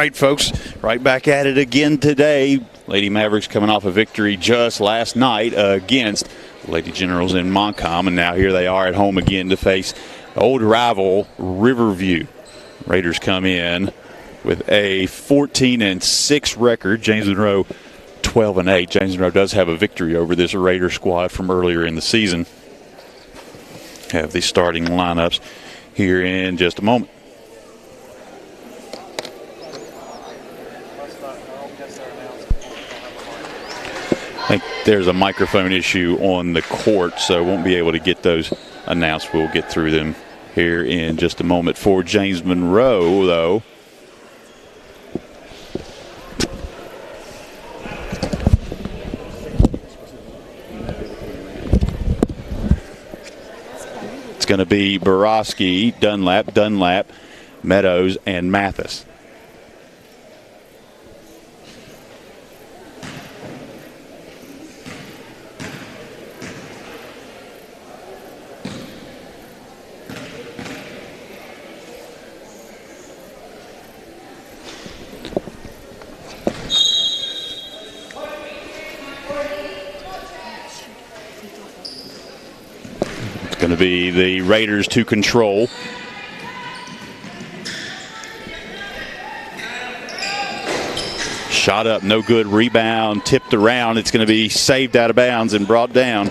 right, folks, right back at it again today. Lady Mavericks coming off a victory just last night against Lady Generals in Montcalm, and now here they are at home again to face old rival Riverview. Raiders come in with a 14-6 record. James Monroe 12-8. James Monroe does have a victory over this Raider squad from earlier in the season. Have the starting lineups here in just a moment. I think there's a microphone issue on the court, so won't be able to get those announced. We'll get through them here in just a moment. For James Monroe, though, it's going to be Borowski, Dunlap, Meadows, and Mathis. Going to be the Raiders to control. Shot up, no good. Rebound, tipped around. It's going to be saved out of bounds and brought down.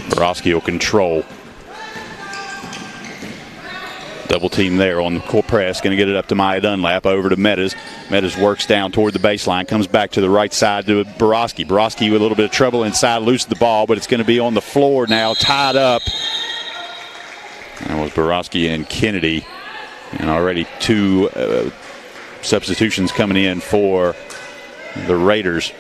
Borowski will control. Double team there on the core press. Going to get it up to Maya Dunlap. Over to Meadows. Meadows works down toward the baseline. Comes back to the right side to Borowski. Borowski with a little bit of trouble inside. Loose the ball, but it's going to be on the floor now. Tied up. That was Borowski and Kennedy. And already two substitutions coming in for the Raiders.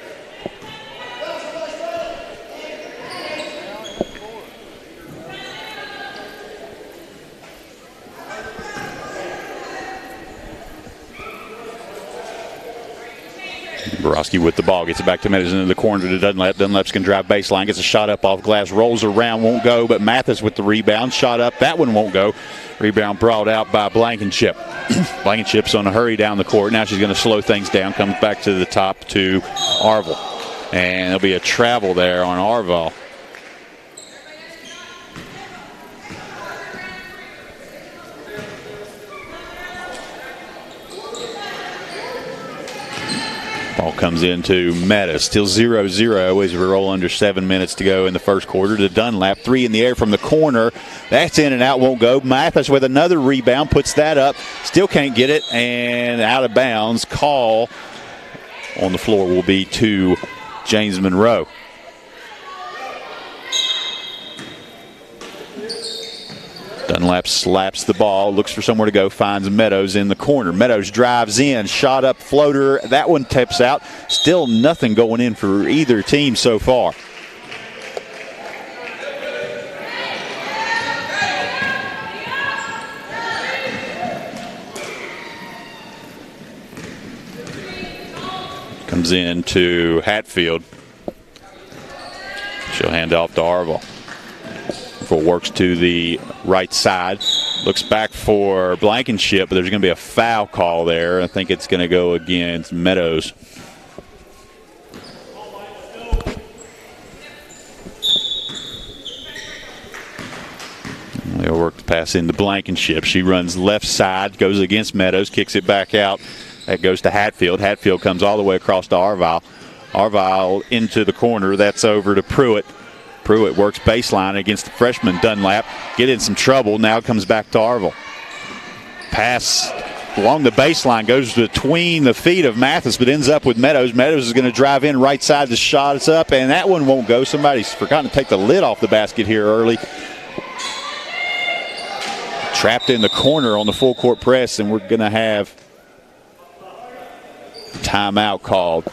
Borowski with the ball, gets it back to Meadows into the corner to Dunlap. Dunlap's going to drive baseline, gets a shot up off glass, rolls around, won't go, but Mathis with the rebound, shot up, that one won't go. Rebound brought out by Blankenship. Blankenship's on a hurry down the court. Now she's going to slow things down, comes back to the top to Arville. And there'll be a travel there on Arville. Ball comes into Meadows. Still 0-0 as we roll under 7 minutes to go in the first quarter to Dunlap. Three in the air from the corner. That's in and out, won't go. Mathis with another rebound, puts that up. Still can't get it, and out of bounds. Call on the floor will be to James Monroe. Dunlap slaps the ball, looks for somewhere to go, finds Meadows in the corner. Meadows drives in, shot up, floater. That one tips out. Still nothing going in for either team so far. Comes in to Hatfield. She'll hand off to Arville. Works to the right side. Looks back for Blankenship, but there's going to be a foul call there. I think it's going to go against Meadows. They'll work the pass into Blankenship. She runs left side, goes against Meadows, kicks it back out. That goes to Hatfield. Hatfield comes all the way across to Arville. Arville into the corner. That's over to Pruitt. Pruitt works baseline against the freshman Dunlap. Get in some trouble. Now comes back to Arville. Pass along the baseline goes between the feet of Mathis, but ends up with Meadows. Meadows is going to drive in right side. The shot is up, and that one won't go. Somebody's forgotten to take the lid off the basket here early. Trapped in the corner on the full court press, and we're going to have timeout called.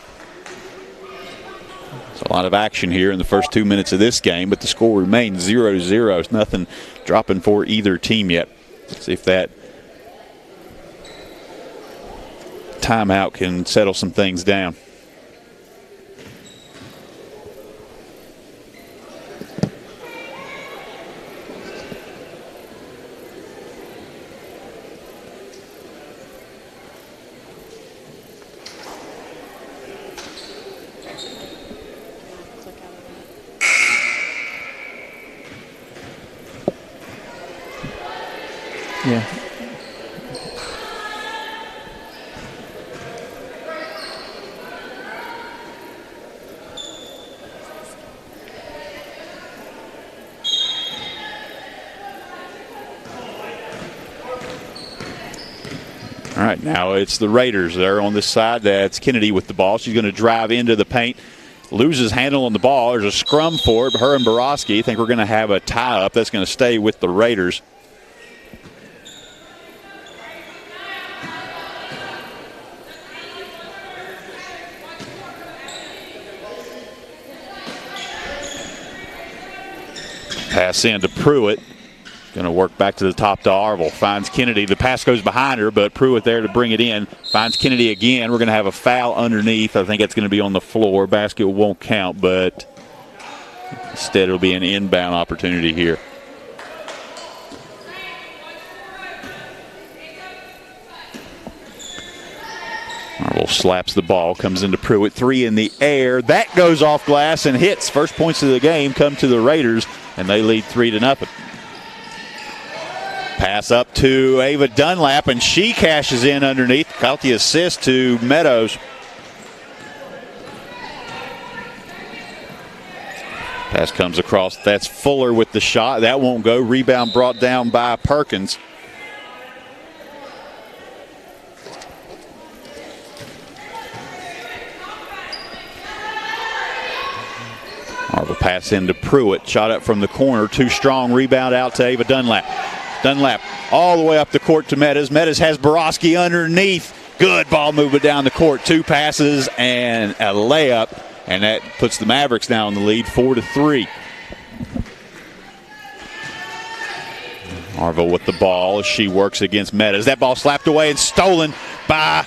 A lot of action here in the first 2 minutes of this game, but the score remains 0-0. It's nothing dropping for either team yet. Let's see if that timeout can settle some things down. Yeah. All right, now it's the Raiders. They're on this side. That's Kennedy with the ball. She's going to drive into the paint. Loses handle on the ball. There's a scrum for it. Her and Borowski think we're going to have a tie-up. That's going to stay with the Raiders. Pass in to Pruitt. Going to work back to the top to Arville. Finds Kennedy. The pass goes behind her, but Pruitt there to bring it in. Finds Kennedy again. We're going to have a foul underneath. I think it's going to be on the floor. Basket won't count, but instead it'll be an inbound opportunity here. Arville slaps the ball. Comes into Pruitt. 3 in the air. That goes off glass and hits. First points of the game come to the Raiders, and they lead 3-0. Pass up to Ava Dunlap, and she cashes in underneath. Caught the assist to Meadows. Pass comes across. That's Fuller with the shot. That won't go. Rebound brought down by Perkins. Arville pass into Pruitt. Shot up from the corner. Too strong. Rebound out to Ava Dunlap. Dunlap all the way up the court to Meadows. Meadows has Borowski underneath. Good ball movement down the court. 2 passes and a layup, and that puts the Mavericks now in the lead 4-3. Arville with the ball as she works against Meadows. That ball slapped away and stolen by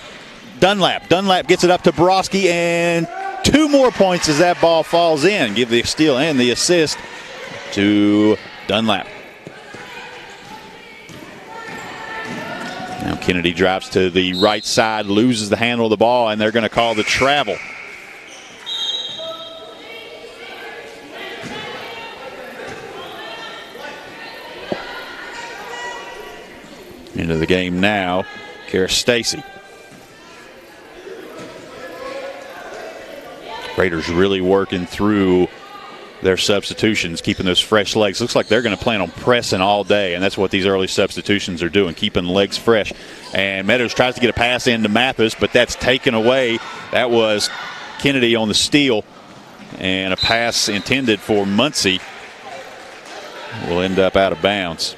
Dunlap. Dunlap gets it up to Borowski, and 2 more points as that ball falls in. Give the steal and the assist to Dunlap. Now Kennedy drives to the right side, loses the handle of the ball, and they're going to call the travel. Into the game now, Kara Stacy. Raiders really working through their substitutions, keeping those fresh legs. Looks like they're going to plan on pressing all day, and that's what these early substitutions are doing, keeping legs fresh. And Meadows tries to get a pass into Mathis, but that's taken away. That was Kennedy on the steal, and a pass intended for Muncie will end up out of bounds.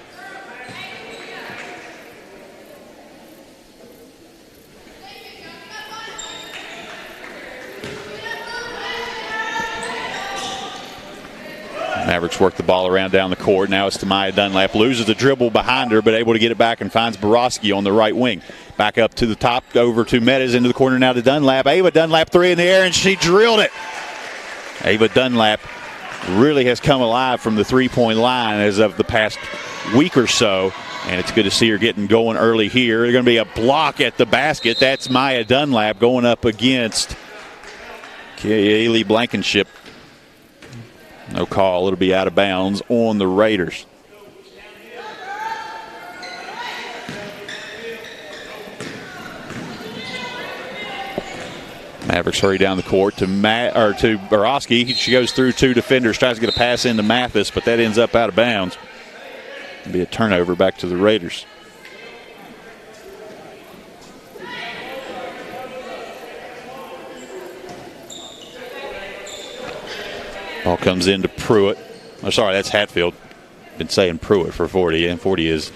Mavericks work the ball around down the court. Now it's to Maya Dunlap. Loses the dribble behind her, but able to get it back and finds Borowski on the right wing. Back up to the top, over to Meadows, into the corner now to Dunlap. Ava Dunlap, 3 in the air, and she drilled it. Ava Dunlap really has come alive from the three-point line as of the past week or so, and it's good to see her getting going early here. There's going to be a block at the basket. That's Maya Dunlap going up against Kaylee Blankenship. No call. It'll be out of bounds on the Raiders. Mavericks hurry down the court to Borowski. She goes through 2 defenders, tries to get a pass into Mathis, but that ends up out of bounds. It'll be a turnover back to the Raiders. Ball comes into Pruitt. Oh, sorry, that's Hatfield. Been saying Pruitt for 40, and 40 is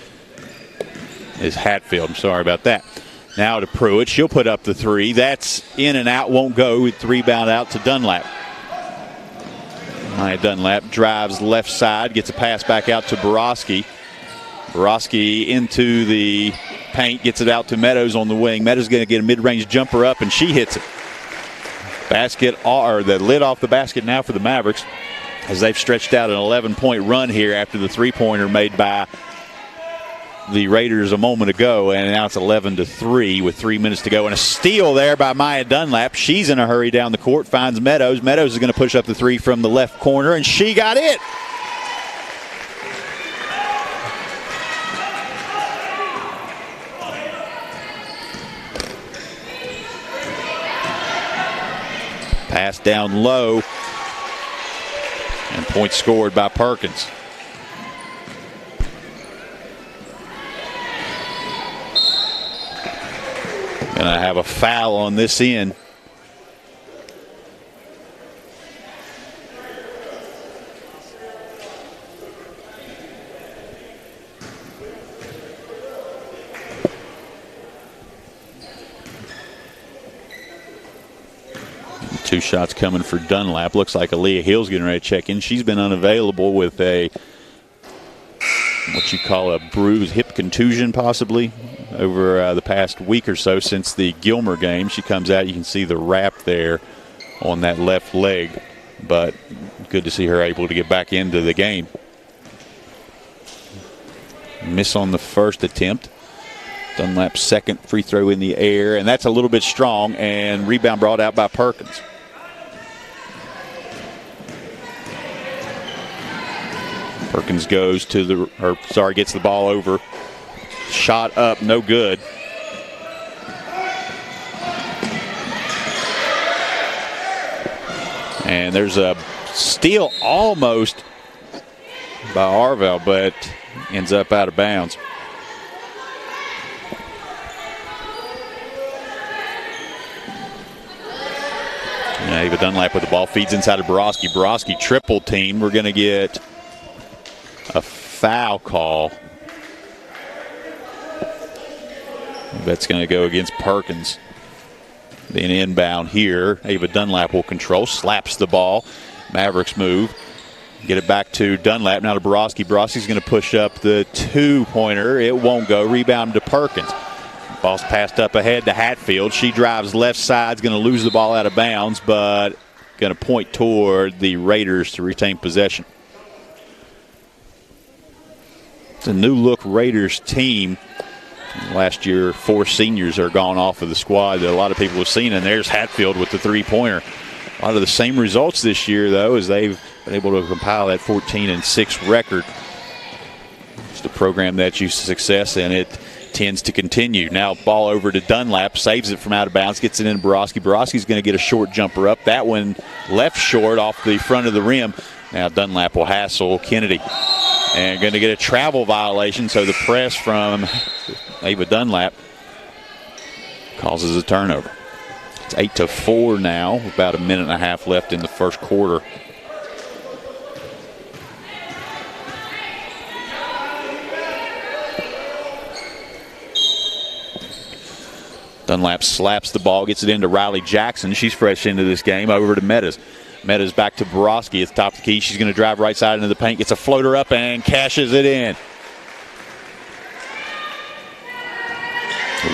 Hatfield. I'm sorry about that. Now to Pruitt. She'll put up the 3. That's in and out, won't go. With rebound out to Dunlap. Maya Dunlap drives left side, gets a pass back out to Borowski. Borowski into the paint, gets it out to Meadows on the wing. Meadows going to get a mid-range jumper up, and she hits it. Basket, or the lid off the basket now for the Mavericks, as they've stretched out an 11-point run here after the three-pointer made by the Raiders a moment ago, and now it's 11-3 with 3 minutes to go. And a steal there by Maya Dunlap. She's in a hurry down the court, finds Meadows. Meadows is going to push up the 3 from the left corner, and she got it. Pass down low. And point scored by Perkins. Gonna have a foul on this end. Two shots coming for Dunlap. Looks like Aaliyah Hill's getting ready to check in. She's been unavailable with a, what you call a bruised hip contusion possibly over the past week or so since the Gilmer game. She comes out. You can see the wrap there on that left leg. But good to see her able to get back into the game. Miss on the first attempt. Dunlap's second free throw in the air. And that's a little bit strong. And rebound brought out by Perkins. Perkins goes to gets the ball over. Shot up, no good. And there's a steal almost by Arvell, but ends up out of bounds. Ava Dunlap with the ball, feeds inside of Borowski. Borowski triple team. We're going to get a foul call. That's going to go against Perkins. Being inbound here. Ava Dunlap will control. Slaps the ball. Mavericks move. Get it back to Dunlap. Now to Borowski. Borowski's going to push up the two-pointer. It won't go. Rebound to Perkins. Ball's passed up ahead to Hatfield. She drives left side. Going to lose the ball out of bounds, but going to point toward the Raiders to retain possession. It's a new-look Raiders team. Last year, 4 seniors are gone off of the squad that a lot of people have seen, and there's Hatfield with the three-pointer. A lot of the same results this year, though, as they've been able to compile that 14-6 record. It's the program that's used to success, and it tends to continue. Now ball over to Dunlap, saves it from out of bounds, gets it into Borowski. Borowski's going to get a short jumper up. That one left short off the front of the rim. Now Dunlap will hassle Kennedy. And going to get a travel violation, so the press from Ava Dunlap causes a turnover. It's 8-4 now, about a minute and a half left in the first quarter. Dunlap slaps the ball, gets it into Riley Jackson. She's fresh into this game. Over to Meadows. Meadows back to Borowski at the top of the key. She's going to drive right side into the paint, gets a floater up and cashes it in.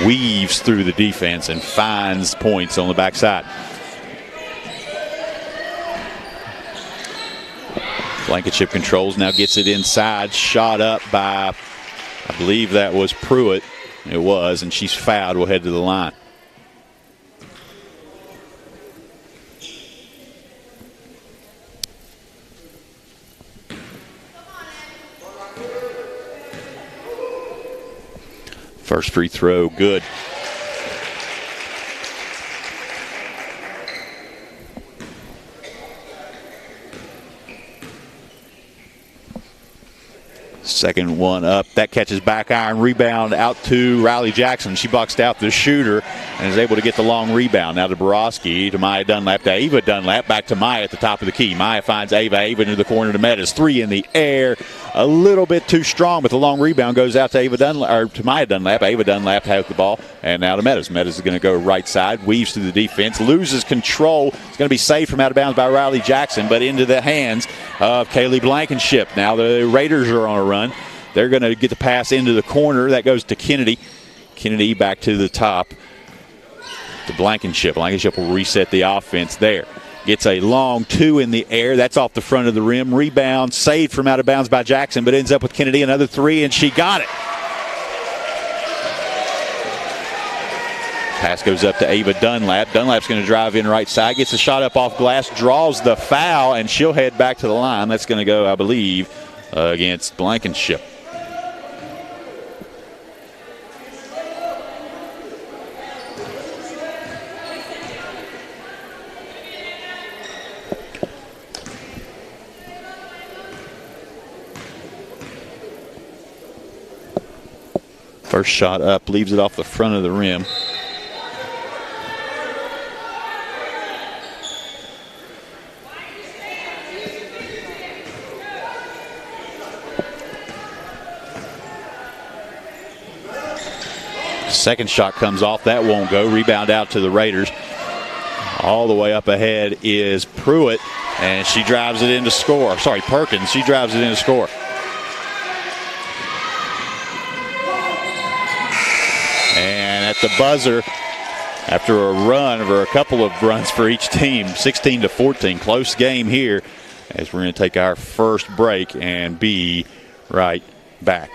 Weaves through the defense and finds points on the backside. Blankenship controls, now gets it inside. Shot up by, I believe that was Pruitt. It was, and she's fouled. We'll head to the line. First free throw, good. Second one up. That catches back iron. Rebound out to Riley Jackson. She boxed out the shooter and is able to get the long rebound. Now to Borowski, to Maya Dunlap, to Ava Dunlap. Back to Maya at the top of the key. Maya finds Ava. Ava into the corner to Meadows. 3 in the air. A little bit too strong, but the long rebound goes out to Ava Dunlap, or to Maya Dunlap. Ava Dunlap has the ball, and now to Meadows. Meadows is going to go right side, weaves through the defense, loses control. It's going to be saved from out of bounds by Riley Jackson, but into the hands of Kaylee Blankenship. Now the Raiders are on a run. They're going to get the pass into the corner. That goes to Kennedy. Kennedy back to the top to Blankenship. Blankenship will reset the offense there. Gets a long 2 in the air. That's off the front of the rim. Rebound saved from out of bounds by Jackson, but ends up with Kennedy. Another 3, and she got it. Pass goes up to Ava Dunlap. Dunlap's going to drive in right side. Gets a shot up off glass. Draws the foul, and she'll head back to the line. That's going to go, I believe, against Blankenship. First shot up, leaves it off the front of the rim. Second shot comes off. That won't go. Rebound out to the Raiders. All the way up ahead is Pruitt, and she drives it in to score. Sorry, Perkins. She drives it in to score. And at the buzzer, after a run or a couple of runs for each team, 16-14. Close game here as we're going to take our first break and be right back.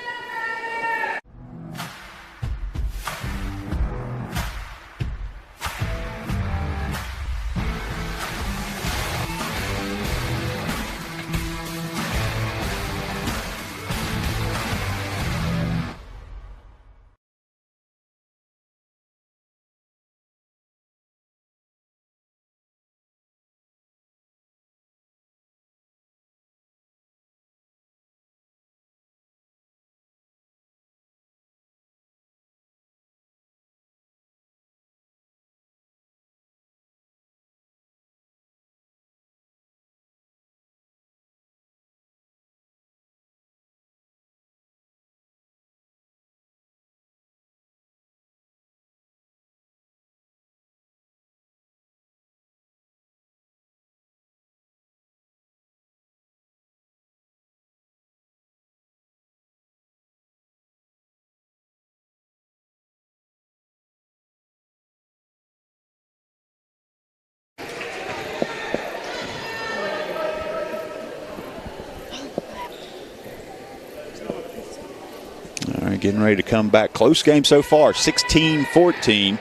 All right, getting ready to come back. Close game so far, 16-14.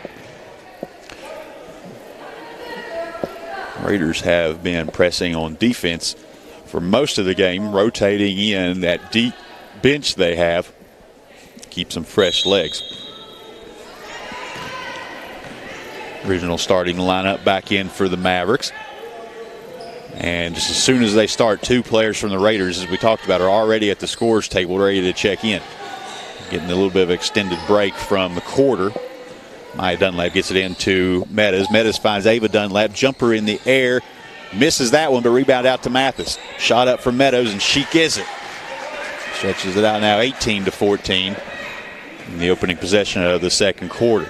Raiders have been pressing on defense for most of the game, rotating in that deep bench they have. Keep some fresh legs. Original starting lineup back in for the Mavericks. And just as soon as they start, two players from the Raiders, as we talked about, are already at the scores table ready to check in. Getting a little bit of extended break from the quarter. Maya Dunlap gets it into Meadows. Meadows finds Ava Dunlap. Jumper in the air. Misses that one, but rebound out to Mathis. Shot up from Meadows, and she gets it. Stretches it out now 18-14 in the opening possession of the second quarter.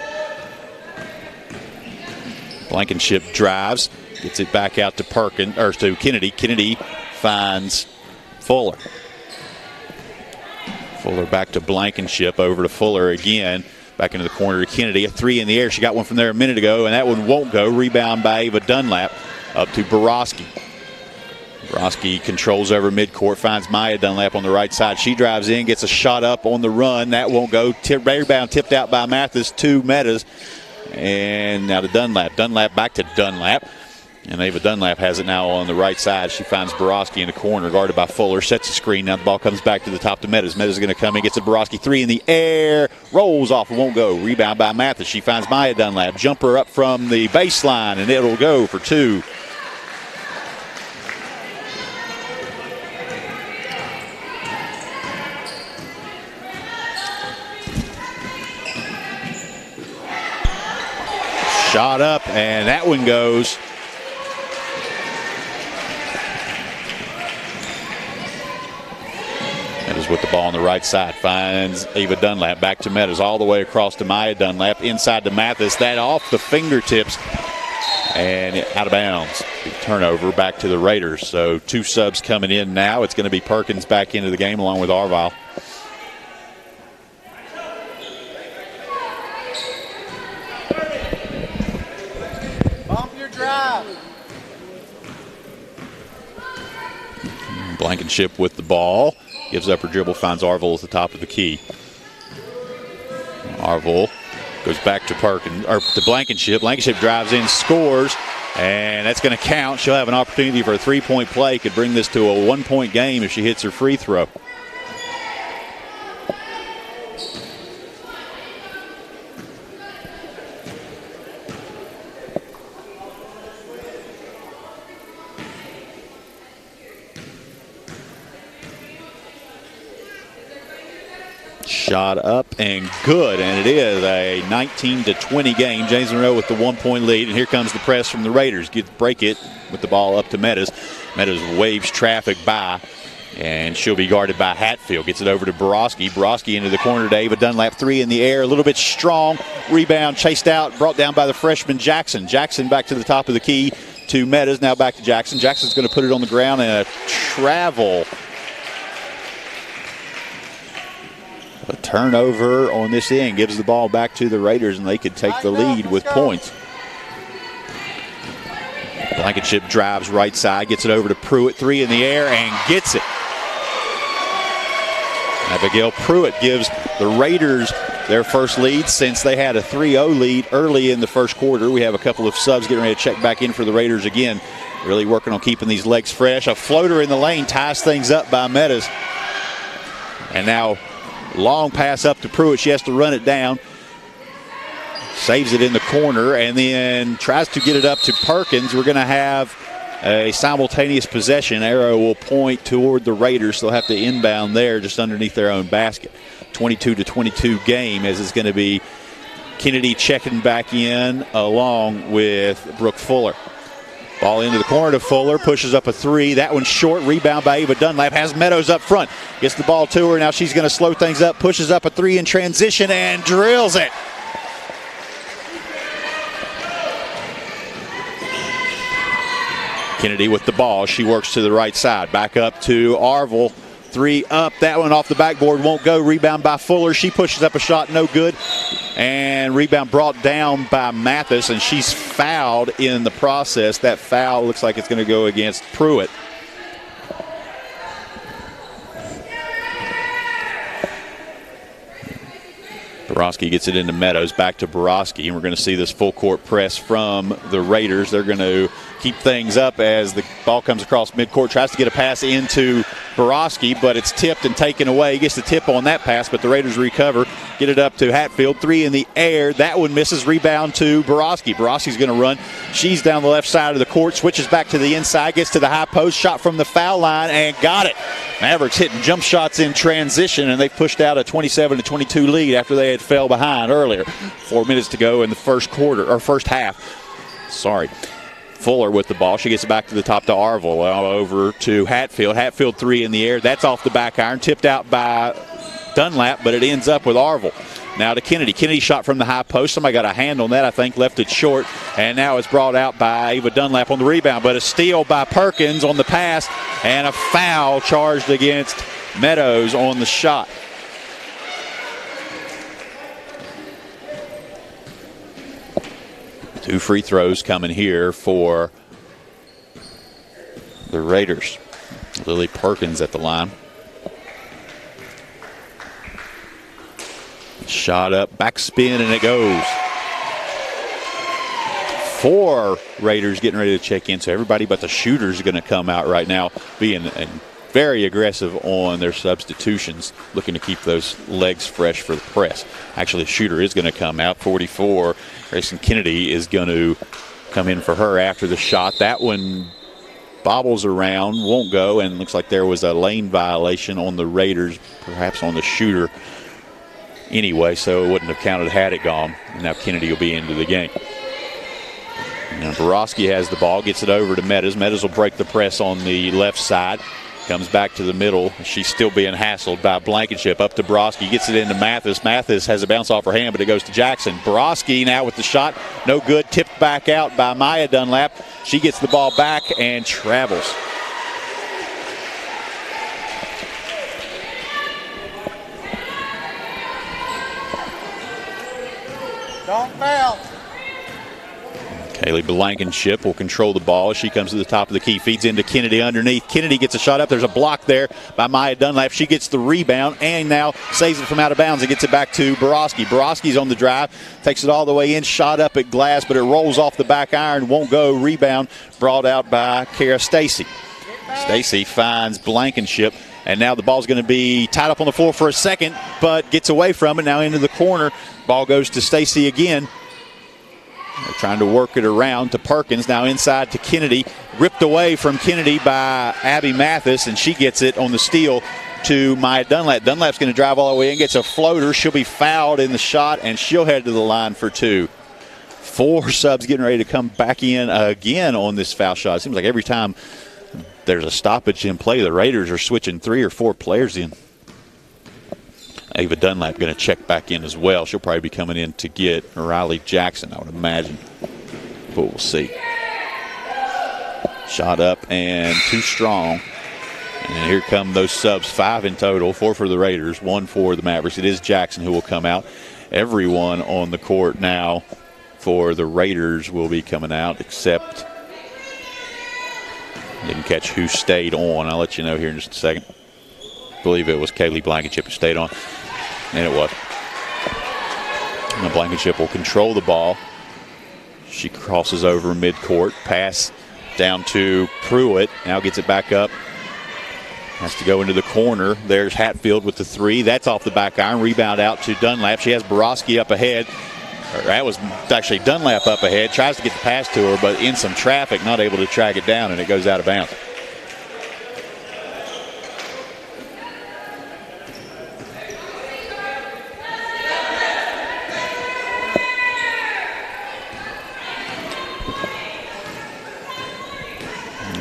Blankenship drives. Gets it back out to to Kennedy. Kennedy finds Fuller. Fuller back to Blankenship, over to Fuller again. Back into the corner to Kennedy. A three in the air. She got one from there a minute ago, and that one won't go. Rebound by Ava Dunlap up to Borowski. Borowski controls over midcourt, finds Maya Dunlap on the right side. She drives in, gets a shot up on the run. That won't go. Rebound tipped out by Mathis to Meadows. And now to Dunlap. Dunlap back to Dunlap. And Ava Dunlap has it now on the right side. She finds Borowski in the corner, guarded by Fuller. Sets a screen. Now the ball comes back to the top to Meadows. Meadows is going to come in, gets a Borowski three in the air. Rolls off, won't go. Rebound by Mathis. She finds Maya Dunlap. Jumper up from the baseline, and it'll go for two. Shot up, and that one goes. Meadows with the ball on the right side. Finds Ava Dunlap. Back to Meadows. All the way across to Maya Dunlap. Inside to Mathis. That off the fingertips. And out of bounds. Turnover back to the Raiders. So two subs coming in now. It's going to be Perkins back into the game along with Arvile. Blankenship with the ball. Gives up her dribble, finds Arville at the top of the key. Arville goes back to to Blankenship. Blankenship drives in, scores, and that's going to count. She'll have an opportunity for a three-point play. Could bring this to a one-point game if she hits her free throw. Shot up and good, and it is a 19-20 game. James Monroe with the 1-point lead, and here comes the press from the Raiders. Break it with the ball up to Meadows. Meadows waves traffic by, and she'll be guarded by Hatfield. Gets it over to Borowski. Borowski into the corner to Ava Dunlap. 3 in the air, a little bit strong. Rebound chased out, brought down by the freshman Jackson. Jackson back to the top of the key to Meadows. Now back to Jackson. Jackson's going to put it on the ground, and a travel. A turnover on this end gives the ball back to the Raiders, and they could take the lead with points. Blankenship drives right side, gets it over to Pruitt. 3 in the air and gets it. Abigail Pruitt gives the Raiders their first lead since they had a 3-0 lead early in the first quarter. We have a couple of subs getting ready to check back in for the Raiders again. Really working on keeping these legs fresh. A floater in the lane ties things up by Meadows. And now long pass up to Pruitt. She has to run it down. Saves it in the corner and then tries to get it up to Perkins. We're going to have a simultaneous possession. Arrow will point toward the Raiders. They'll have to inbound there just underneath their own basket. 22-22 game, as it's going to be Kennedy checking back in along with Brooke Fuller. Ball into the corner to Fuller, pushes up a 3. That one's short. Rebound by Ava Dunlap. Has Meadows up front. Gets the ball to her. Now she's going to slow things up. Pushes up a 3 in transition and drills it. Kennedy with the ball. She works to the right side. Back up to Arville. 3 up. That one off the backboard won't go. Rebound by Fuller. She pushes up a shot. No good. And rebound brought down by Mathis, and she's fouled in the process. That foul looks like it's going to go against Pruitt. Borowski gets it into Meadows, back to Borowski, and we're going to see this full court press from the Raiders. They're going to keep things up as the ball comes across midcourt, tries to get a pass into Borowski, but it's tipped and taken away. He gets the tip on that pass, but the Raiders recover, get it up to Hatfield. 3 in the air. That one misses. Rebound to Borowski. Borowski's going to run. She's down the left side of the court, switches back to the inside, gets to the high post, shot from the foul line, and got it. Mavericks hitting jump shots in transition, and they pushed out a 27-22 lead after they had fell behind earlier. 4 minutes to go in the first quarter, or first half. Sorry. Fuller with the ball. She gets it back to the top to Arville. Over to Hatfield. Hatfield 3 in the air. That's off the back iron. Tipped out by Dunlap, but it ends up with Arville. Now to Kennedy. Kennedy shot from the high post. Somebody got a hand on that, I think, left it short. And now it's brought out by Ava Dunlap on the rebound. But a steal by Perkins on the pass. And a foul charged against Meadows on the shot. Two free throws coming here for the Raiders. Lily Perkins at the line. Shot up, backspin, and it goes. 4 Raiders getting ready to check in, so everybody but the shooters are going to come out right now, being very aggressive on their substitutions, looking to keep those legs fresh for the press. Actually, the shooter is going to come out. 44, Grayson Kennedy is going to come in for her after the shot. That one bobbles around, won't go, and looks like there was a lane violation on the Raiders, perhaps on the shooter anyway, so it wouldn't have counted had it gone. And now Kennedy will be into the game. Now Borowski has the ball, gets it over to Meadows. Meadows will break the press on the left side. Comes back to the middle. She's still being hassled by Blankenship. Up to Borowski. Gets it into Mathis. Mathis has a bounce off her hand, but it goes to Jackson. Borowski now with the shot. No good. Tipped back out by Maya Dunlap. She gets the ball back and travels. Don't foul. Kaylee Blankenship will control the ball. She comes to the top of the key, feeds into Kennedy underneath. Kennedy gets a shot up. There's a block there by Maya Dunlap. She gets the rebound and now saves it from out of bounds and gets it back to Borowski. Borowski's on the drive, takes it all the way in, shot up at glass, but it rolls off the back iron, won't go. Rebound brought out by Kara Stacy. Stacy finds Blankenship, and now the ball's going to be tied up on the floor for a second, but gets away from it. Now into the corner. Ball goes to Stacy again. They're trying to work it around to Perkins. Now inside to Kennedy. Ripped away from Kennedy by Abby Mathis, and she gets it on the steal to Maya Dunlap. Dunlap's going to drive all the way in, gets a floater. She'll be fouled in the shot, and she'll head to the line for 2. 4 subs getting ready to come back in again on this foul shot. It seems like every time there's a stoppage in play, the Raiders are switching 3 or 4 players in. Ava Dunlap going to check back in as well. She'll probably be coming in to get Riley Jackson, I would imagine. But we'll see. Shot up and too strong. And here come those subs, 5 in total, 4 for the Raiders, 1 for the Mavericks. It is Jackson who will come out. Everyone on the court now for the Raiders will be coming out, except didn't catch who stayed on. I'll let you know here in just a second. I believe it was Kaylee Blankenship who stayed on, and it was. And the Blankenship will control the ball. She crosses over midcourt, pass down to Pruitt. Now gets it back up. Has to go into the corner. There's Hatfield with the 3. That's off the back iron. Rebound out to Dunlap. She has Borowski up ahead. That was actually Dunlap up ahead. Tries to get the pass to her, but in some traffic, not able to track it down, and it goes out of bounds.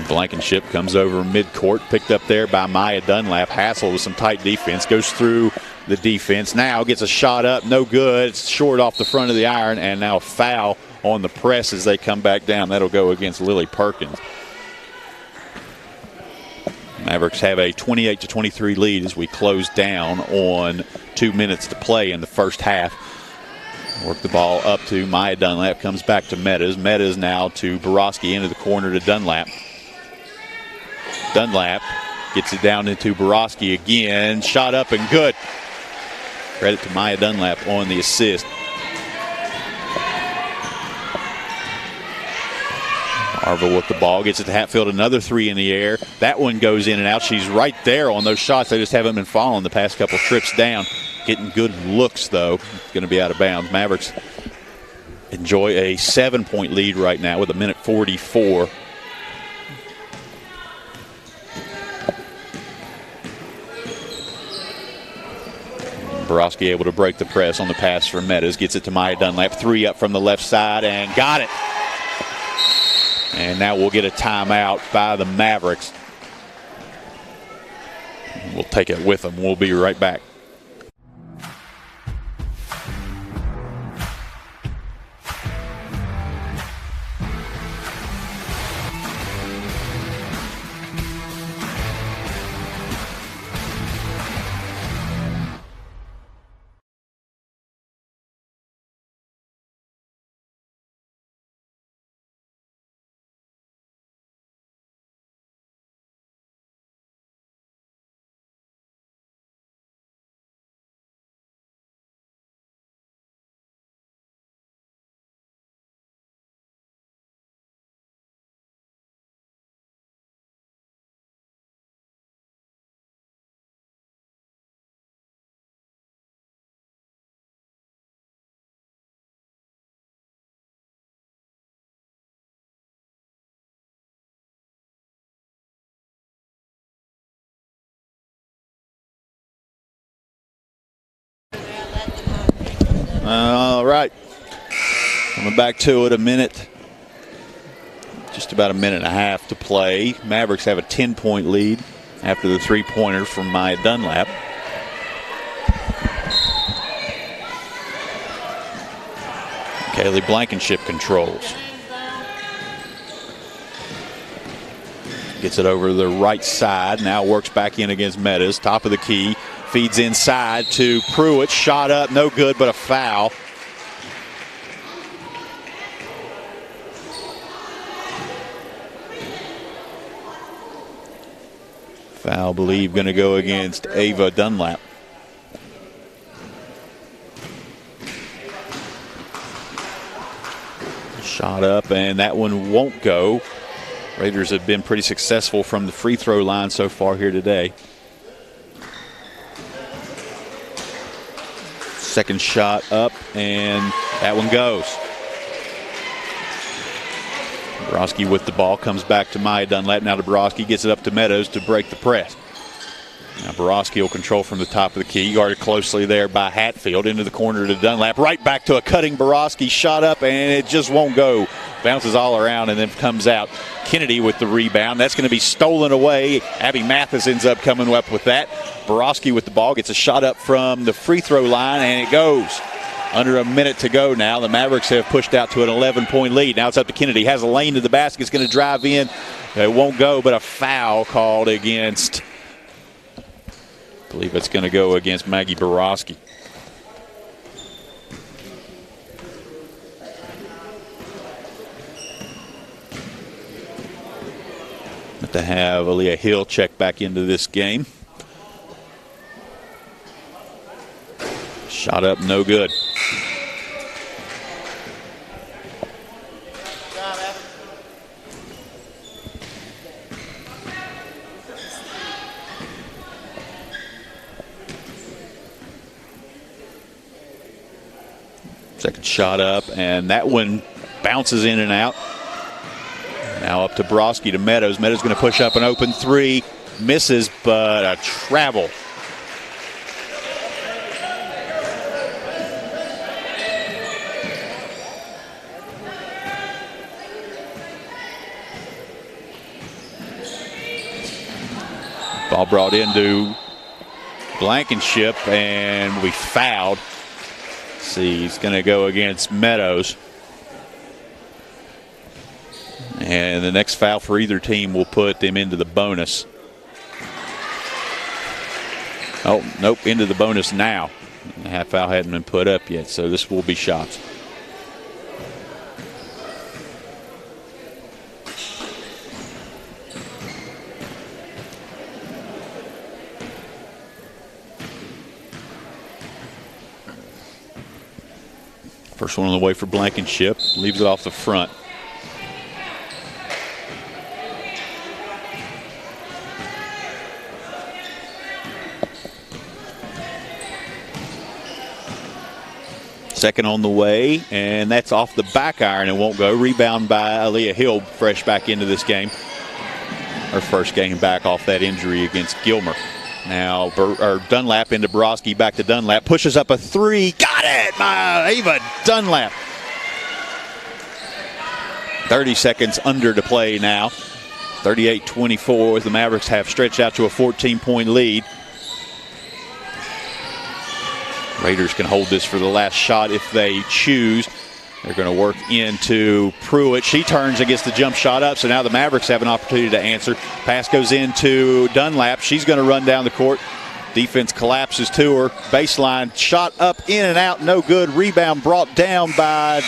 Blankenship comes over midcourt, picked up there by Maya Dunlap. Hassel with some tight defense, goes through the defense. Now gets a shot up, no good. It's short off the front of the iron, and now a foul on the press as they come back down. That'll go against Lily Perkins. Mavericks have a 28-23 lead as we close down on 2 minutes to play in the first half. Work the ball up to Maya Dunlap, comes back to Meadows. Meadows now to Borowski, into the corner to Dunlap. Dunlap gets it down into Borowski again. Shot up and good. Credit to Maya Dunlap on the assist. Harville with the ball. Gets it to Hatfield. Another 3 in the air. That one goes in and out. She's right there on those shots. They just haven't been falling the past couple trips down. Getting good looks, though. It's going to be out of bounds. Mavericks enjoy a 7-point lead right now with 1:44. Borowski able to break the press on the pass from Meadows. Gets it to Maya Dunlap. 3 up from the left side and got it. And now we'll get a timeout by the Mavericks. We'll take it with them. We'll be right back. All right. Coming back to it, just about a minute and a half to play. Mavericks have a 10-point lead after the 3-pointer from Maya Dunlap. Kaylee Blankenship controls. Gets it over the right side. Now works back in against Meadows. Top of the key. Feeds inside to Pruitt. Shot up, no good, but a foul. Foul, believe, going to go against Ava Dunlap. Shot up, and that one won't go. Raiders have been pretty successful from the free throw line so far here today. Second shot up, and that one goes. Borowski with the ball, comes back to Maya Dunlap. Now to Borowski, gets it up to Meadows to break the press. Now Borowski will control from the top of the key, guarded closely there by Hatfield, into the corner to Dunlap, right back to a cutting Borowski, shot up and it just won't go. Bounces all around and then comes out. Kennedy with the rebound. That's going to be stolen away. Abby Mathis ends up coming up with that. Borowski with the ball, gets a shot up from the free throw line and it goes. Under a minute to go now. The Mavericks have pushed out to an 11-point lead. Now it's up to Kennedy. Has a lane to the basket. It's going to drive in. It won't go, but a foul called against, I believe it's going to go against Maggie Borowski. But to have Aaliyah Hill check back into this game. Shot up, no good. Second shot up, and that one bounces in and out. Now up to Borowski to Meadows. Meadows going to push up an open three. Misses, but a travel. Ball brought into Blankenship, and we fouled. See, he's going to go against Meadows. And the next foul for either team will put them into the bonus. Oh, nope, into the bonus now. The half foul hadn't been put up yet, so this will be shots. First one on the way for Blankenship. Leaves it off the front. Second on the way, and that's off the back iron. It won't go. Rebound by Aaliyah Hill, fresh back into this game. Her first game back off that injury against Gilmer. Now Dunlap into Borowski, back to Dunlap. Pushes up a three. Got it by Ava Dunlap. 30 seconds under to play now. 38-24. The Mavericks have stretched out to a 14-point lead. Raiders can hold this for the last shot if they choose. They're going to work into Pruitt. She turns and gets the jump shot up, so now the Mavericks have an opportunity to answer. Pass goes into Dunlap. She's going to run down the court. Defense collapses to her. Baseline shot up, in and out, no good. Rebound brought down by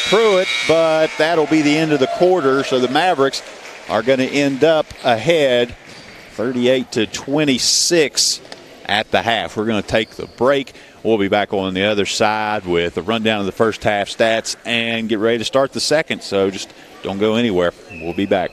Pruitt, but that'll be the end of the quarter, so the Mavericks are going to end up ahead 38-26 at the half. We're going to take the break. We'll be back on the other side with a rundown of the first half stats and get ready to start the second. So just don't go anywhere. We'll be back.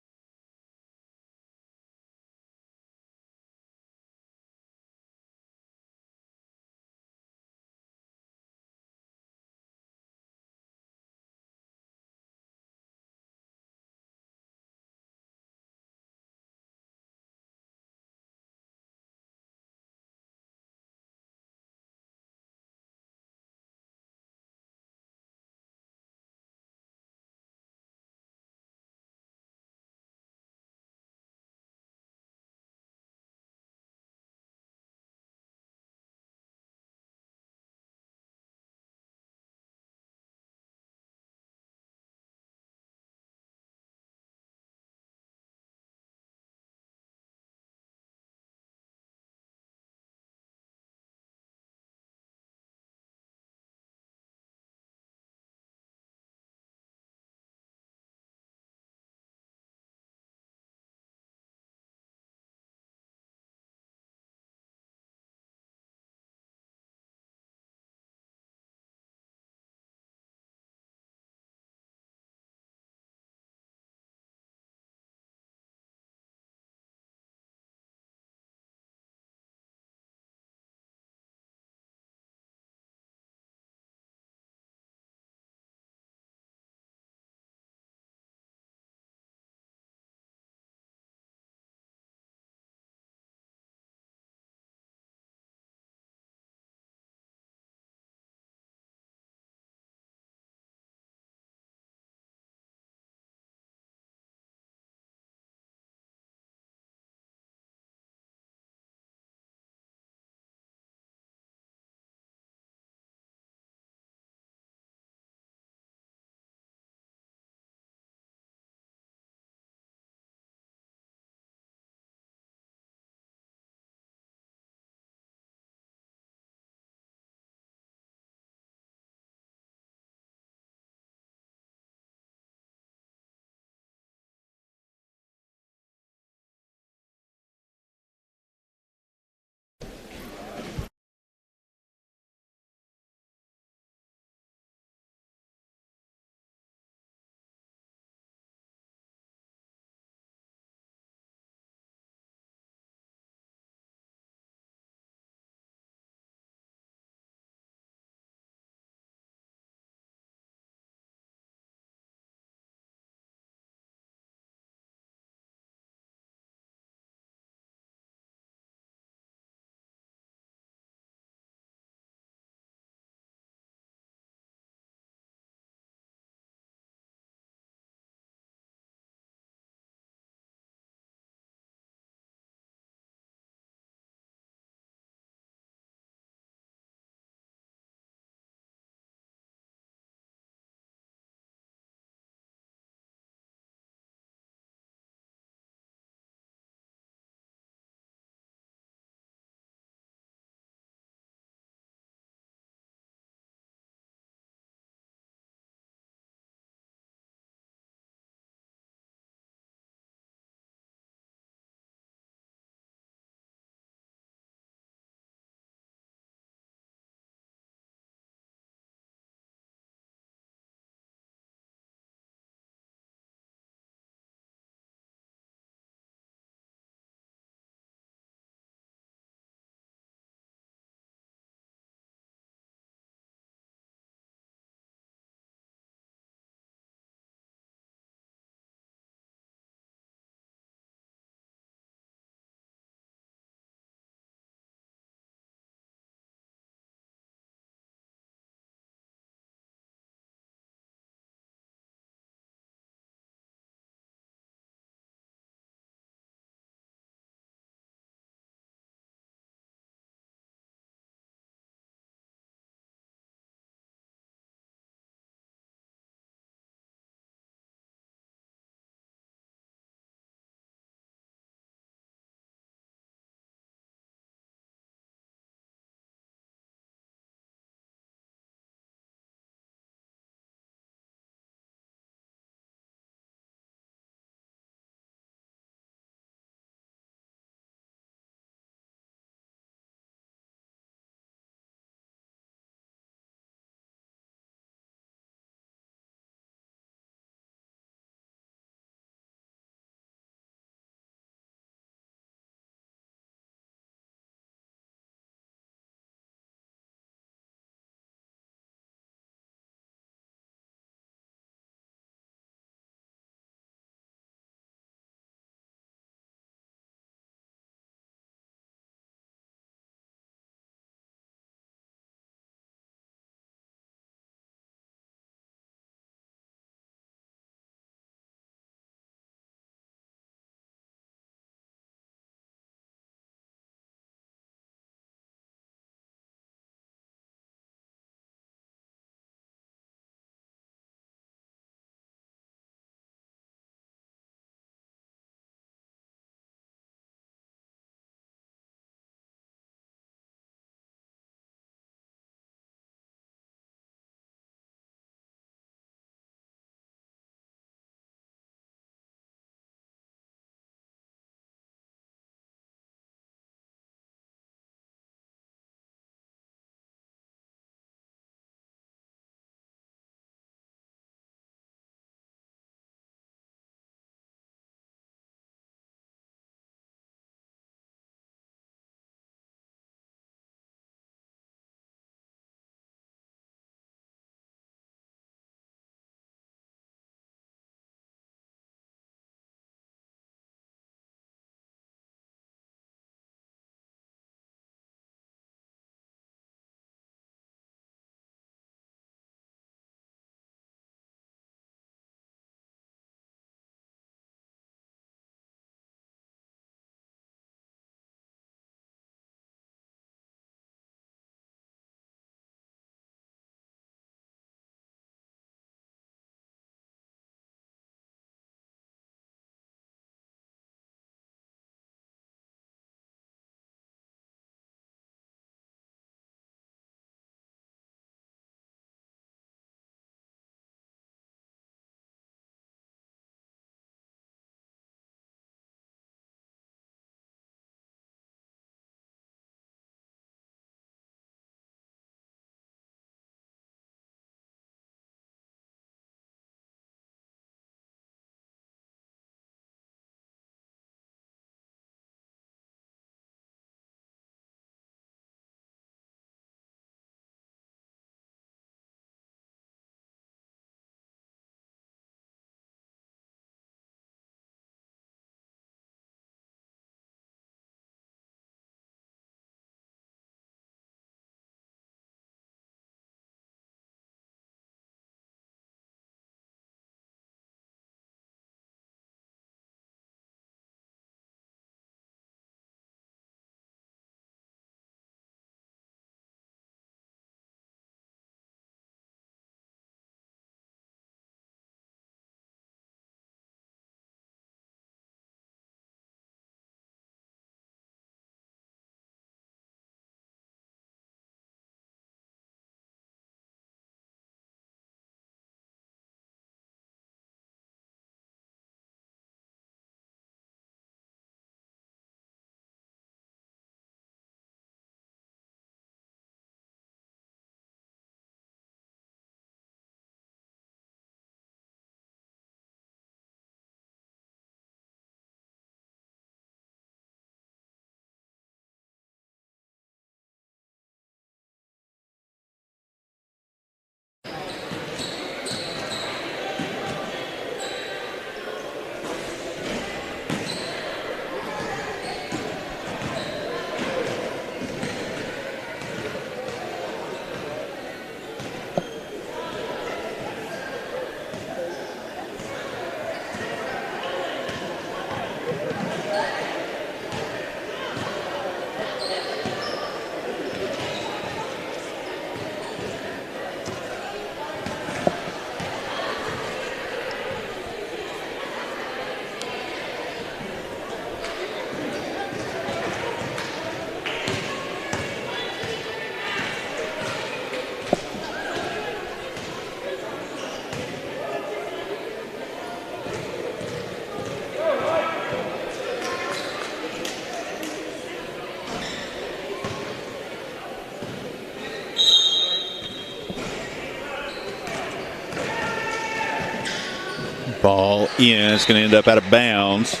Ball in. It's going to end up out of bounds.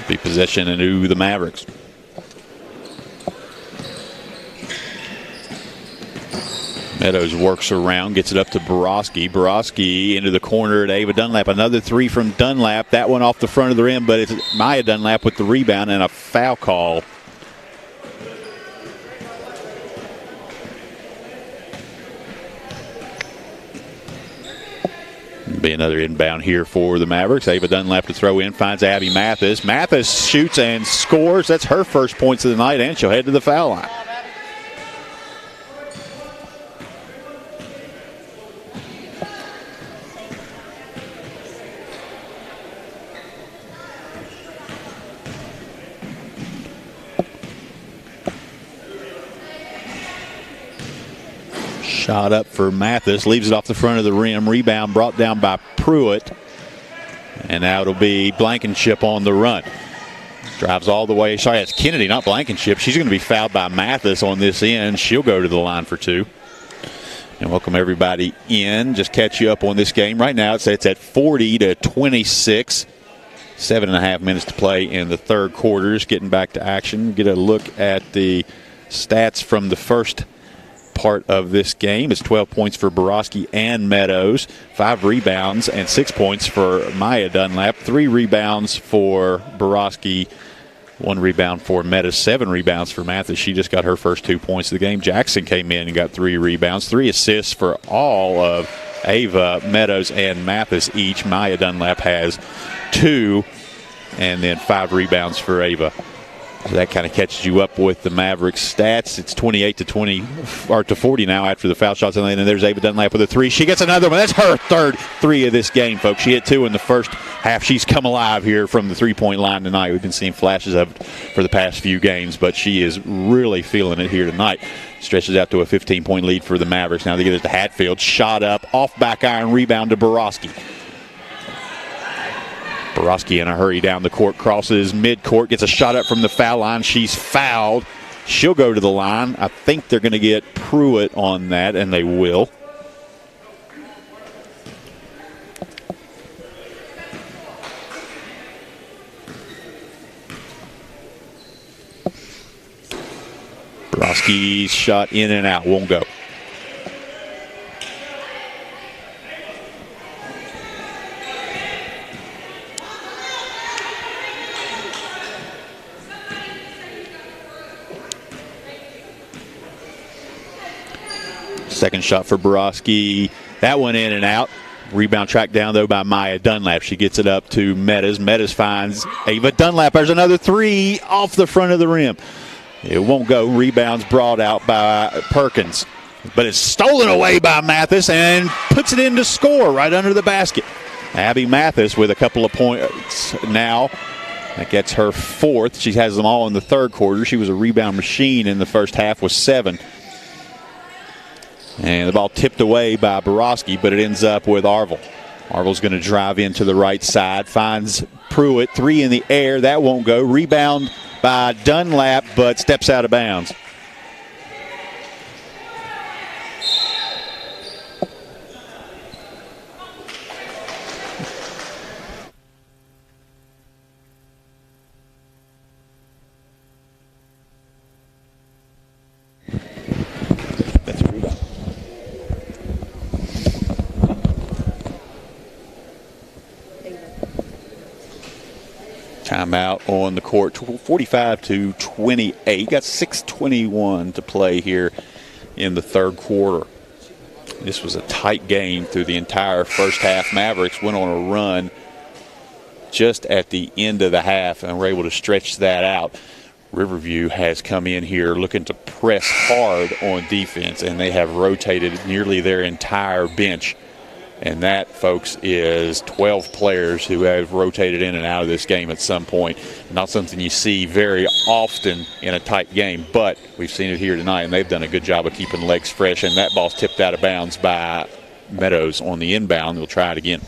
Be possession into the Mavericks. Meadows works around, gets it up to Borowski. Borowski into the corner to Ava Dunlap. Another three from Dunlap. That one off the front of the rim, but it's Maya Dunlap with the rebound and a foul call. Be another inbound here for the Mavericks. Ava Dunlap to throw in, finds Abby Mathis. Mathis shoots and scores. That's her first points of the night, and she'll head to the foul line. Shot up for Mathis, leaves it off the front of the rim. Rebound brought down by Pruitt. And now it'll be Blankenship on the run. Drives all the way. Sorry, it's Kennedy, not Blankenship. She's going to be fouled by Mathis on this end. She'll go to the line for two. And welcome everybody in. Just catch you up on this game. Right now it's at 40-26. 7.5 minutes to play in the third quarter. Just getting back to action. Get a look at the stats from the first part of this game. It's 12 points for Borowski and Meadows, 5 rebounds and 6 points for Maya Dunlap, 3 rebounds for Borowski, 1 rebound for Meadows, 7 rebounds for Mathis. She just got her first 2 points of the game. Jackson came in and got 3 rebounds, 3 assists for all of Ava, Meadows, and Mathis each. Maya Dunlap has 2, and then 5 rebounds for Ava. So that kind of catches you up with the Mavericks stats. It's 28-40 now after the foul shots. And then there's Ava Dunlap with a 3. She gets another one. That's her third 3 of this game, folks. She hit 2 in the first half. She's come alive here from the three-point line tonight. We've been seeing flashes of it for the past few games, but she is really feeling it here tonight. Stretches out to a 15-point lead for the Mavericks. Now they get it to Hatfield. Shot up, off back iron, rebound to Borowski. Borowski in a hurry down the court, crosses midcourt, gets a shot up from the foul line. She's fouled. She'll go to the line. I think they're going to get Pruitt on that, and they will. Borowski's shot in and out, won't go. Second shot for Borowski. That one in and out. Rebound tracked down, though, by Maya Dunlap. She gets it up to Meadows. Meadows finds Ava Dunlap. There's another 3 off the front of the rim. It won't go. Rebounds brought out by Perkins. But it's stolen away by Mathis and puts it in to score right under the basket. Abby Mathis with a couple of points now. That gets her 4th. She has them all in the third quarter. She was a rebound machine in the first half with 7. And the ball tipped away by Borowski, but it ends up with Arville. Arville's going to drive into the right side, finds Pruitt, 3 in the air. That won't go. Rebound by Dunlap, but steps out of bounds. Timeout on the court, 45-28. Got 6:21 to play here in the third quarter. This was a tight game through the entire first half. Mavericks went on a run just at the end of the half and were able to stretch that out. Riverview has come in here looking to press hard on defense, and they have rotated nearly their entire bench. And that, folks, is 12 players who have rotated in and out of this game at some point. Not something you see very often in a tight game, but we've seen it here tonight, and they've done a good job of keeping legs fresh. And that ball's tipped out of bounds by Meadows on the inbound. They'll try it again.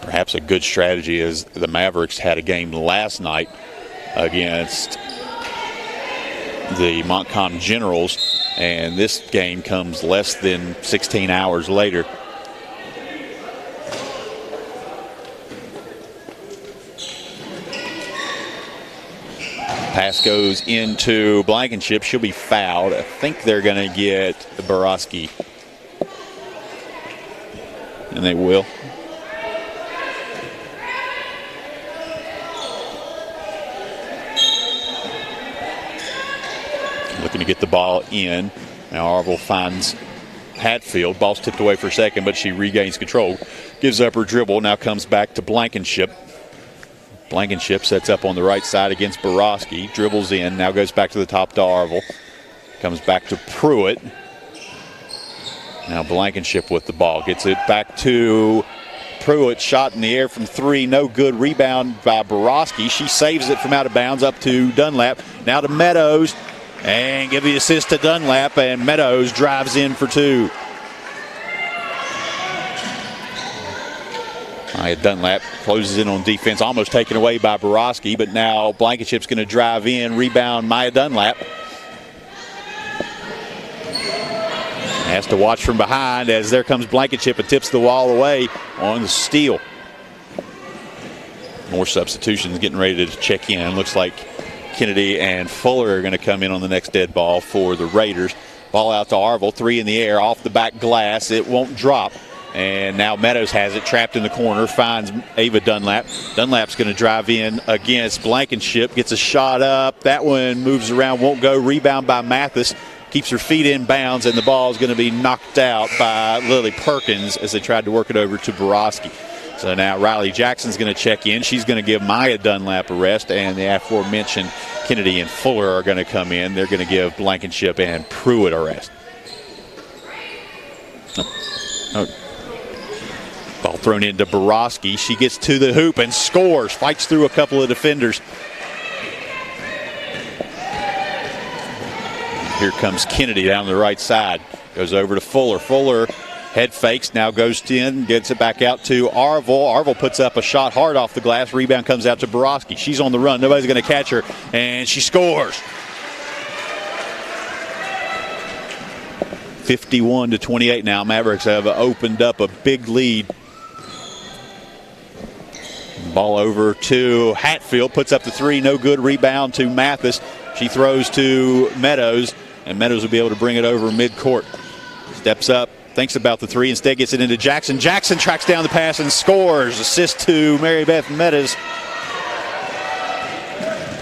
Perhaps a good strategy is the Mavericks had a game last night against the Montcalm Generals and this game comes less than 16 hours later. Pass goes into Blankenship. She'll be fouled. I think they're going to get Borowski. And they will. Looking to get the ball in. Now Arville finds Hatfield. Ball's tipped away for a second, but she regains control. Gives up her dribble. Now comes back to Blankenship. Blankenship sets up on the right side against Borowski. Dribbles in. Now goes back to the top to Arville. Comes back to Pruitt. Now Blankenship with the ball. Gets it back to Pruitt. Shot in the air from three. No good. Rebound by Borowski. She saves it from out of bounds up to Dunlap. Now to Meadows. And give the assist to Dunlap. And Meadows drives in for two. Dunlap closes in on defense, almost taken away by Borowski, but now Blankenship's going to drive in, rebound Maya Dunlap. Has to watch from behind as there comes Blankenship and tips the wall away on the steal. More substitutions getting ready to check in. Looks like Kennedy and Fuller are going to come in on the next dead ball for the Raiders. Ball out to Arville, three in the air, off the back glass. It won't drop. And now Meadows has it, trapped in the corner, finds Ava Dunlap. Dunlap's going to drive in against Blankenship, gets a shot up. That one moves around, won't go. Rebound by Mathis, keeps her feet in bounds, and the ball is going to be knocked out by Lily Perkins as they tried to work it over to Borowski. So now Riley Jackson's going to check in. She's going to give Maya Dunlap a rest, and the aforementioned Kennedy and Fuller are going to come in. They're going to give Blankenship and Pruitt a rest. Ball thrown into Borowski. She gets to the hoop and scores. Fights through a couple of defenders. Here comes Kennedy down the right side. Goes over to Fuller. Fuller head fakes. Now goes in. Gets it back out to Arville. Arville puts up a shot hard off the glass. Rebound comes out to Borowski. She's on the run. Nobody's going to catch her. And she scores. 51-28 now. Mavericks have opened up a big lead. Ball over to Hatfield, puts up the three, no good. Rebound to Mathis. She throws to Meadows, and Meadows will be able to bring it over midcourt. Steps up, thinks about the three, instead gets it into Jackson. Jackson tracks down the pass and scores. Assist to Mary Beth Meadows.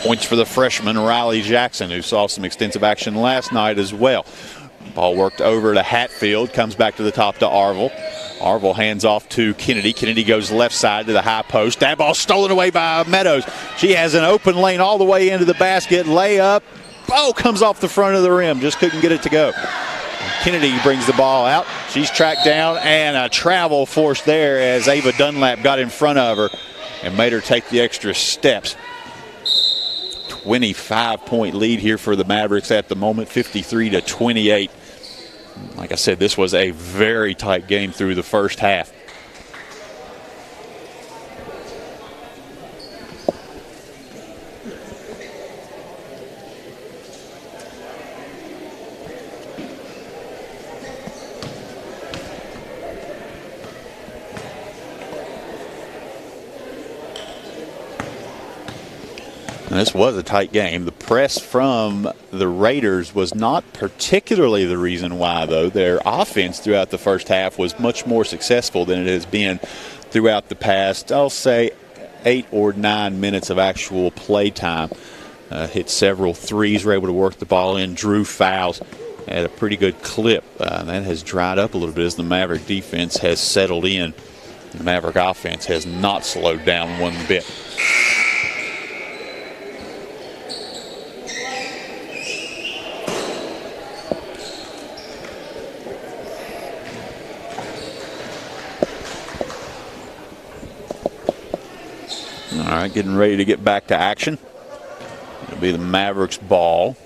Points for the freshman Riley Jackson, who saw some extensive action last night as well. Ball worked over to Hatfield, comes back to the top to Arville. Arville hands off to Kennedy. Kennedy goes left side to the high post. That ball stolen away by Meadows. She has an open lane all the way into the basket. Layup. Oh, comes off the front of the rim. Just couldn't get it to go. Kennedy brings the ball out. She's tracked down, and a travel force there as Ava Dunlap got in front of her and made her take the extra steps. 25-point lead here for the Mavericks at the moment, 53-28. Like I said, this was a very tight game through the first half. And this was a tight game. The press from the Raiders was not particularly the reason why, though. Their offense throughout the first half was much more successful than it has been throughout the past, I'll say, 8 or 9 minutes of actual play time. Hit several threes, were able to work the ball in, drew fouls at a pretty good clip. That has dried up a little bit as the Maverick defense has settled in. The Maverick offense has not slowed down one bit. All right, getting ready to get back to action. It'll be the Mavericks ball.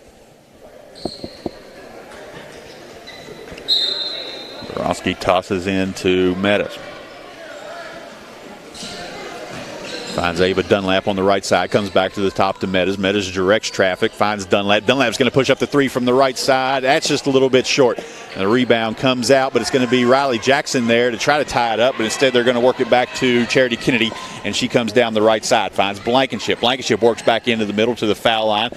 Borowski tosses into Meadows. Finds Ava Dunlap on the right side, comes back to the top to Meadows. Meadows directs traffic, finds Dunlap. Dunlap's going to push up the three from the right side. That's just a little bit short. And the rebound comes out, but it's going to be Riley Jackson there to try to tie it up, but instead they're going to work it back to Charity Kennedy, and she comes down the right side, finds Blankenship. Blankenship works back into the middle to the foul line.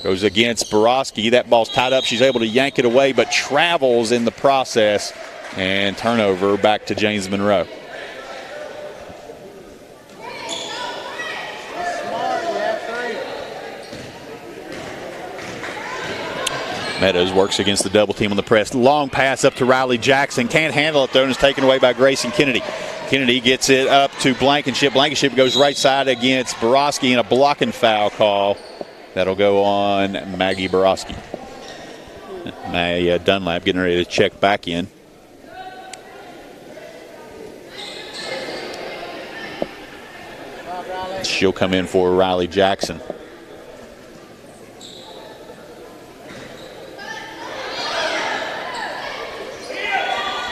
Goes against Borowski. That ball's tied up. She's able to yank it away, but travels in the process. And turnover back to James Monroe. Meadows works against the double team on the press. Long pass up to Riley Jackson. Can't handle it though, and it's taken away by Grayson Kennedy. Kennedy gets it up to Blankenship. Blankenship goes right side against Borowski, and a blocking foul call. That'll go on Maggie Borowski. Dunlap getting ready to check back in. She'll come in for Riley Jackson.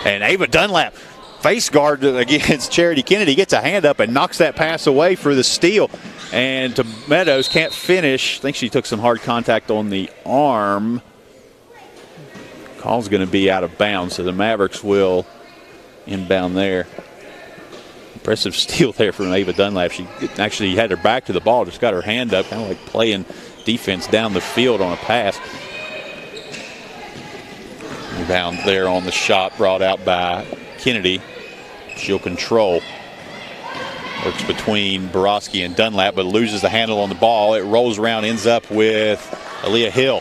And Ava Dunlap, face guard against Charity Kennedy, gets a hand up and knocks that pass away for the steal. And to Meadows, can't finish. I think she took some hard contact on the arm. Call's going to be out of bounds, so the Mavericks will inbound there. Impressive steal there from Ava Dunlap. She actually had her back to the ball, just got her hand up, kind of like playing defense down the field on a pass. Rebound there on the shot, brought out by Kennedy. She'll control. Works between Borowski and Dunlap, but loses the handle on the ball. It rolls around, ends up with Aaliyah Hill.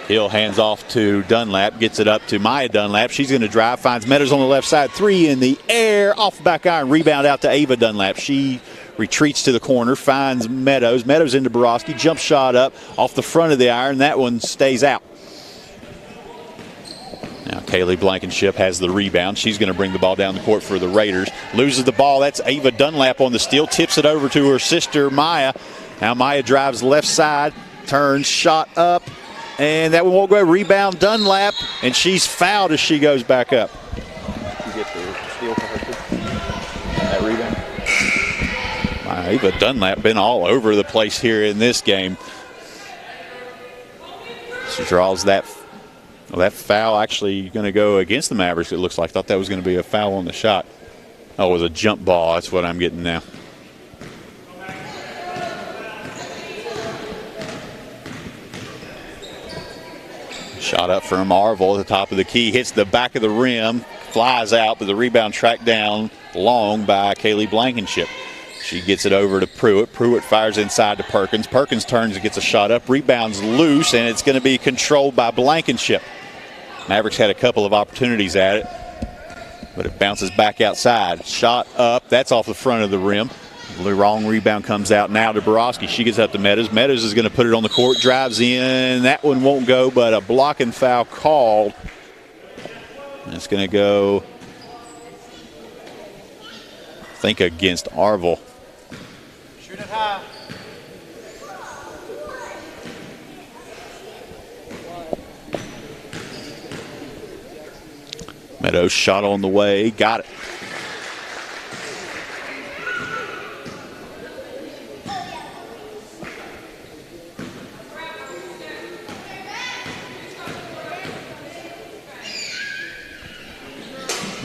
Hill hands off to Dunlap, gets it up to Maya Dunlap. She's going to drive, finds Meadows on the left side. Three in the air, off the back iron, rebound out to Ava Dunlap. She retreats to the corner, finds Meadows. Meadows into Borowski, jump shot up off the front of the iron. That one stays out. Now Kaylee Blankenship has the rebound. She's going to bring the ball down the court for the Raiders. Loses the ball. That's Ava Dunlap on the steal. Tips it over to her sister, Maya. Now Maya drives left side, turns, shot up, and that one won't go. Rebound Dunlap, and she's fouled as she goes back up. You get the steal for her too? That rebound? Ava Dunlap been all over the place here in this game. She draws that. Well, that foul actually going to go against the Mavericks, it looks like. Thought that was going to be a foul on the shot. Oh, it was a jump ball. That's what I'm getting now. Shot up from Marvel at the top of the key. Hits the back of the rim. Flies out, but the rebound tracked down long by Kaylee Blankenship. She gets it over to Pruitt. Pruitt fires inside to Perkins. Perkins turns and gets a shot up. Rebounds loose, and it's going to be controlled by Blankenship. Mavericks had a couple of opportunities at it, but it bounces back outside. Shot up. That's off the front of the rim. The wrong rebound comes out now to Borowski. She gets up to Meadows. Meadows is going to put it on the court. Drives in. That one won't go, but a blocking foul called. And it's going to go, I think, against Arville. Shoot it high. Meadows shot on the way, got it.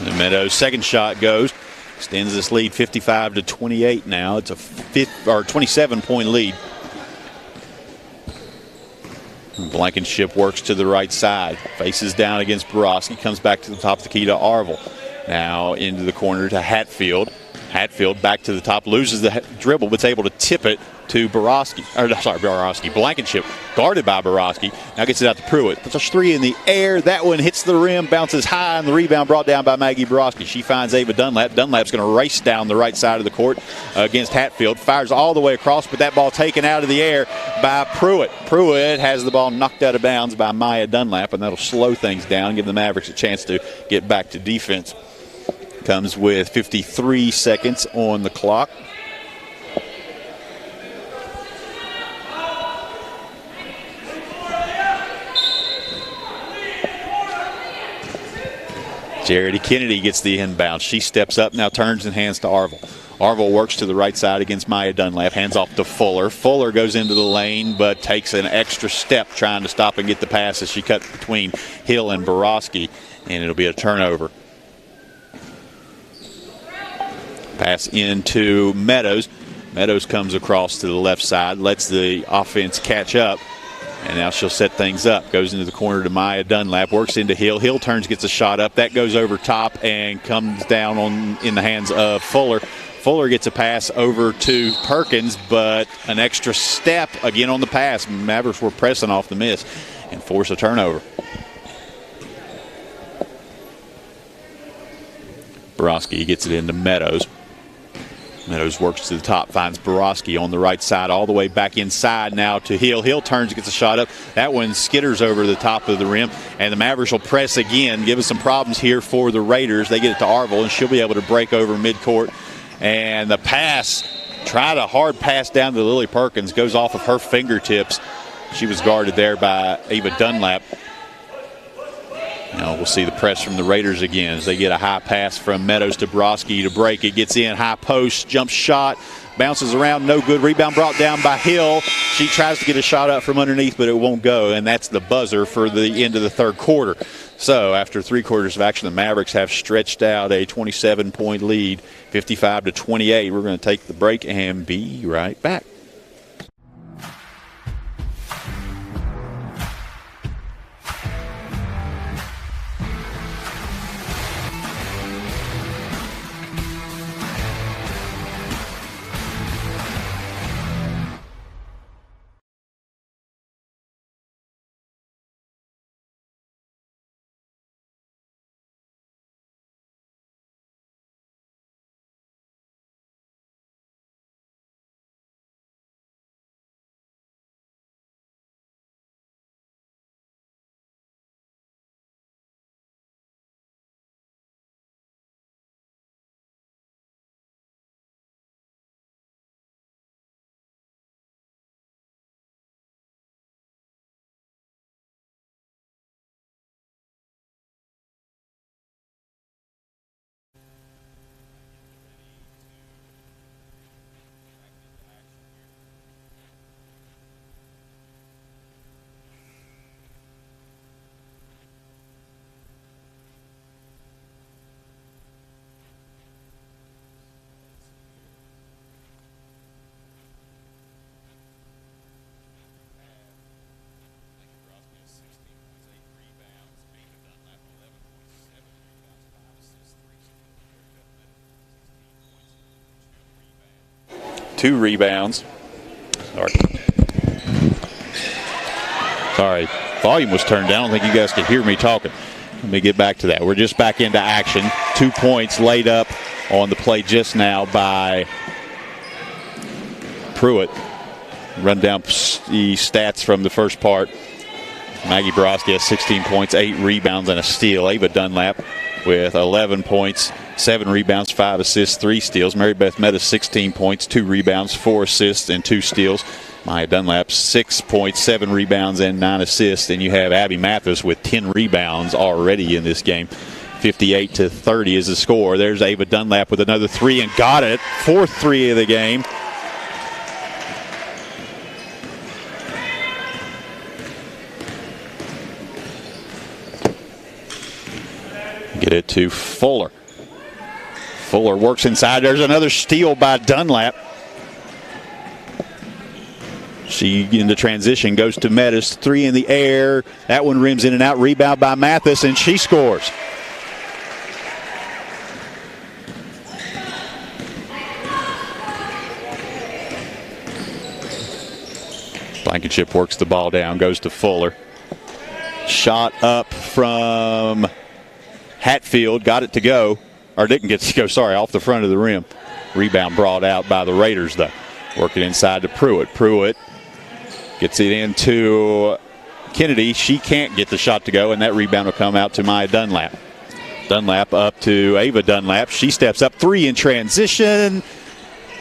And Meadows' second shot goes, extends this lead 55-28 now. It's a 27-point lead. Blankenship works to the right side, faces down against Borowski, comes back to the top of the key to Arville. Now into the corner to Hatfield. Hatfield back to the top, loses the dribble, but's able to tip it to Borowski. Blankenship guarded by Borowski. Now gets it out to Pruitt. Puts a three in the air. That one hits the rim, bounces high, and the rebound brought down by Maggie Borowski. She finds Ava Dunlap. Dunlap's going to race down the right side of the court against Hatfield. Fires all the way across, but that ball taken out of the air by Pruitt. Pruitt has the ball knocked out of bounds by Maya Dunlap, and that'll slow things down, give the Mavericks a chance to get back to defense. Comes with 53 seconds on the clock. Charity Kennedy gets the inbound. She steps up, now turns and hands to Arville. Arville works to the right side against Maya Dunlap, hands off to Fuller. Fuller goes into the lane but takes an extra step trying to stop and get the pass as she cut between Hill and Borowski, and it'll be a turnover. Pass into Meadows. Meadows comes across to the left side, lets the offense catch up, and now she'll set things up. Goes into the corner to Maya Dunlap, works into Hill. Hill turns, gets a shot up. That goes over top and comes down in the hands of Fuller. Fuller gets a pass over to Perkins, but an extra step again on the pass. Mavericks were pressing off the miss and force a turnover. Borowski gets it into Meadows. Meadows works to the top, finds Borowski on the right side, all the way back inside now to Hill. Hill turns, gets a shot up. That one skitters over the top of the rim, and the Mavericks will press again, give us some problems here for the Raiders. They get it to Arville, and she'll be able to break over midcourt. And the pass, tried a hard pass down to Lily Perkins, goes off of her fingertips. She was guarded there by Ava Dunlap. Now we'll see the press from the Raiders again as they get a high pass from Meadows to Borowski to break. It gets in, high post, jump shot, bounces around, no good. Rebound brought down by Hill. She tries to get a shot up from underneath, but it won't go, and that's the buzzer for the end of the third quarter. So after 3 quarters of action, the Mavericks have stretched out a 27-point lead, 55-28. We're going to take the break and be right back. Two rebounds. Sorry, volume was turned down. I don't think you guys could hear me talking. Let me get back to that. We're just back into action. 2 points laid up on the play just now by Pruitt. Run down the stats from the first part. Maggie Borowski has 16 points, 8 rebounds, and a steal. Ava Dunlap with 11 points, 7 rebounds, 5 assists, 3 steals. Mary Beth Meadows, 16 points, 2 rebounds, 4 assists, and 2 steals. Maya Dunlap, 6 points, 7 rebounds, and 9 assists. And you have Abby Mathis with 10 rebounds already in this game. 58-30 is the score. There's Ava Dunlap with another 3 and got it. 4th 3 of the game. Get it to Fuller. Fuller works inside. There's another steal by Dunlap. She, in the transition, goes to Meadows. 3 in the air. That one rims in and out. Rebound by Mathis, and she scores. Blankenship works the ball down, goes to Fuller. Shot up from Hatfield, got it to go, or didn't get to go, sorry, off the front of the rim. Rebound brought out by the Raiders, though. Working inside to Pruitt. Pruitt gets it into Kennedy. She can't get the shot to go, and that rebound will come out to Maya Dunlap. Dunlap up to Ava Dunlap. She steps up, 3 in transition.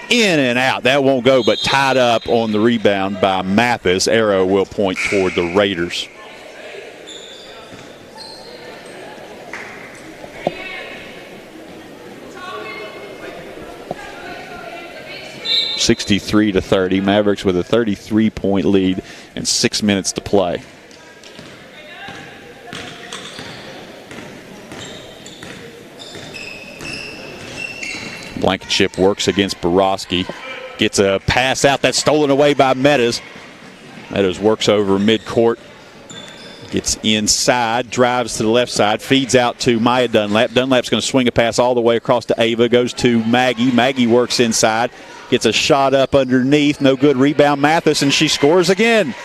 In and out. That won't go, but tied up on the rebound by Mathis. Arrow will point toward the Raiders. 63-30. Mavericks with a 33-point lead and 6 minutes to play. Blankenship works against Borowski. Gets a pass out that's stolen away by Meadows. Meadows works over midcourt. Gets inside, drives to the left side, feeds out to Maya Dunlap. Dunlap's going to swing a pass all the way across to Ava. Goes to Maggie. Maggie works inside. Gets a shot up underneath. No good. Rebound Mathis, and she scores again.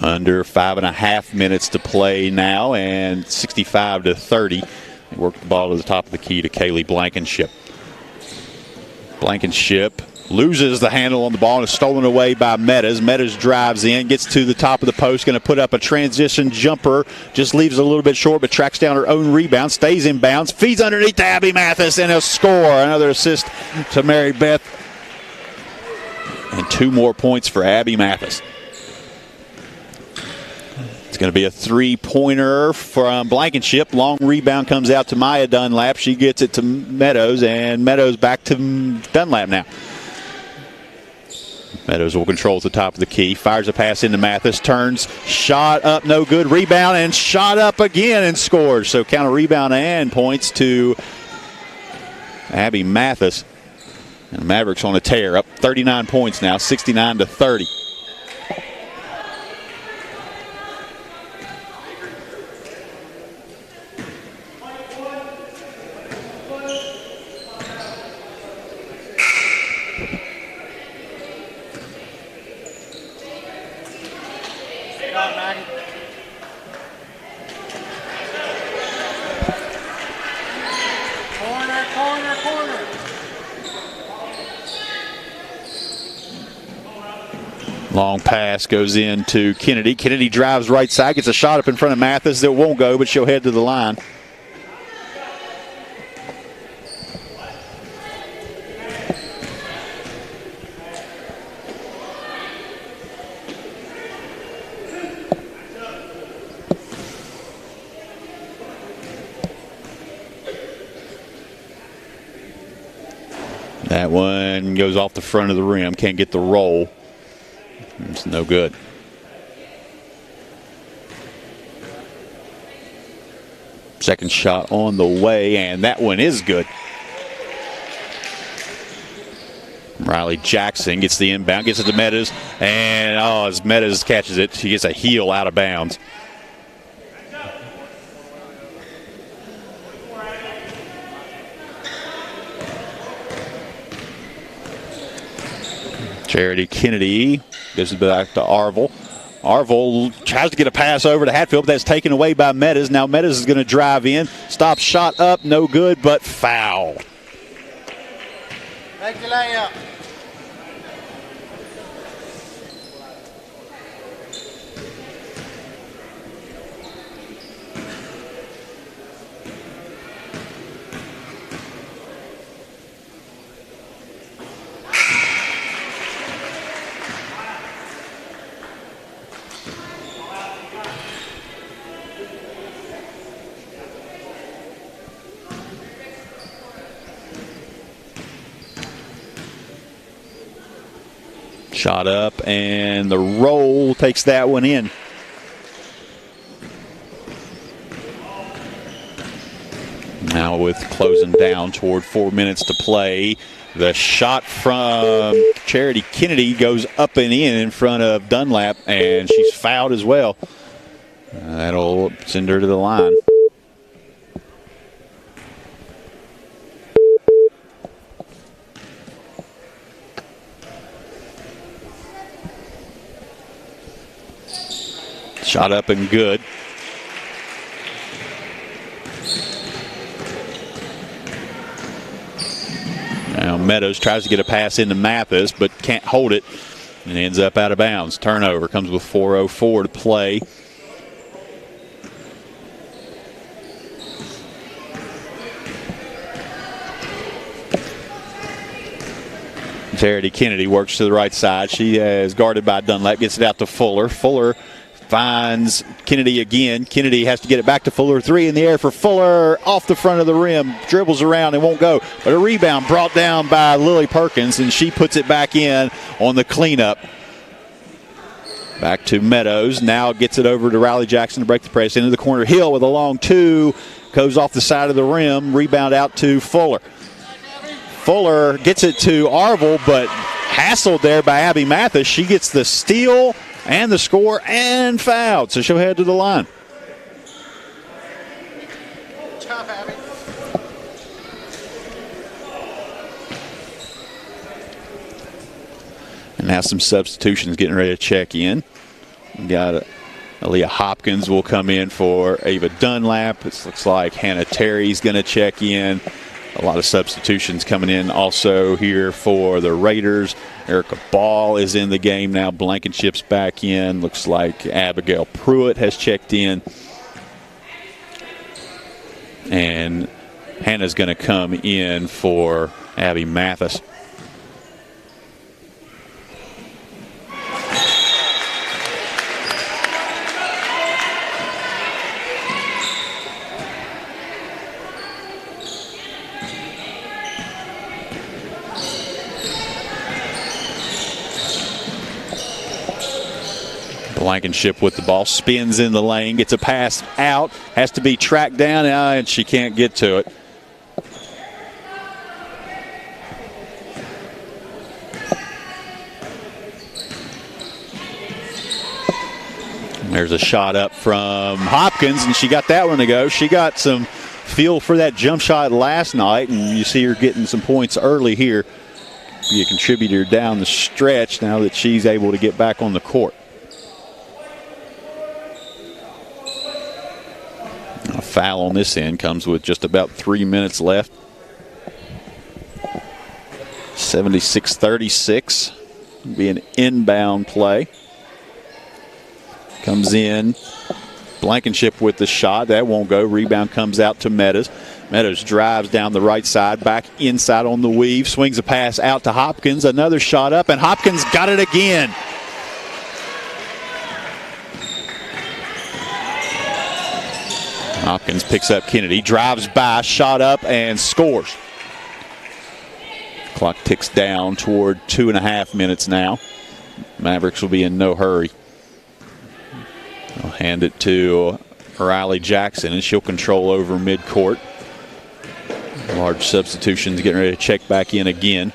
Under 5.5 minutes to play now, and 65-30. They work the ball to the top of the key to Kaylee Blankenship. Blankenship loses the handle on the ball and is stolen away by Meadows. Meadows drives in, gets to the top of the post, going to put up a transition jumper. Just leaves it a little bit short, but tracks down her own rebound, stays in bounds, feeds underneath to Abby Mathis, and a score. Another assist to Mary Beth. And 2 more points for Abby Mathis. It's going to be a 3-pointer from Blankenship. Long rebound comes out to Maya Dunlap. She gets it to Meadows, and Meadows back to Dunlap now. Meadows will control at the top of the key. Fires a pass into Mathis. Turns. Shot up. No good. Rebound and shot up again and scores. So count a rebound and points to Abby Mathis. And the Mavericks on a tear. Up 39 points now. 69-30. Long pass goes into Kennedy. Kennedy drives right side, gets a shot up in front of Mathis that won't go, but she'll head to the line. That one goes off the front of the rim. Can't get the roll. It's no good. Second shot on the way, and that one is good. Riley Jackson gets the inbound, gets it to Meadows, and as Meadows catches it, she gets a heel out of bounds. Charity Kennedy gives it back to Arville. Arville tries to get a pass over to Hatfield, but that's taken away by Meadows. Now Meadows is going to drive in. Stop, shot up, no good, but foul. Make the layup. Shot up, and the roll takes that one in. Now with closing down toward 4 minutes to play, the shot from Charity Kennedy goes up and in front of Dunlap, and she's fouled as well. That'll send her to the line. Shot up and good. Now Meadows tries to get a pass into Mathis, but can't hold it and ends up out of bounds. Turnover comes with 4:04 to play. Charity Kennedy works to the right side. She is guarded by Dunlap, gets it out to Fuller. Fuller finds Kennedy again. Kennedy has to get it back to Fuller. 3 in the air for Fuller. Off the front of the rim. Dribbles around and won't go. But a rebound brought down by Lily Perkins, and she puts it back in on the cleanup. Back to Meadows. Now gets it over to Riley Jackson to break the press. Into the corner. Hill with a long 2. Goes off the side of the rim. Rebound out to Fuller. Fuller gets it to Arville, but hassled there by Abby Mathis. She gets the steal and the score and fouled. So she'll head to the line. Tough, Abby. And now some substitutions getting ready to check in. We got Aaliyah Hopkins will come in for Ava Dunlap. It looks like Hannah Terry's going to check in. A lot of substitutions coming in also here for the Raiders. Erica Ball is in the game now. Blankenship's back in. Looks like Abigail Pruitt has checked in. And Hannah's going to come in for Abby Mathis. Blankenship with the ball, spins in the lane, gets a pass out, has to be tracked down, and she can't get to it. There's a shot up from Hopkins, and she got that one to go. She got some feel for that jump shot last night, and you see her getting some points early here. Be a contributor down the stretch now that she's able to get back on the court. A foul on this end comes with just about 3 minutes left. 76-36. Be an inbound play. Comes in. Blankenship with the shot. That won't go. Rebound comes out to Meadows. Meadows drives down the right side, back inside on the weave. Swings a pass out to Hopkins. Another shot up, and Hopkins got it again. Hopkins picks up Kennedy, drives by, shot up, and scores. Clock ticks down toward 2.5 minutes now. Mavericks will be in no hurry. I'll hand it to Riley Jackson, and she'll control over midcourt. Large substitutions getting ready to check back in again.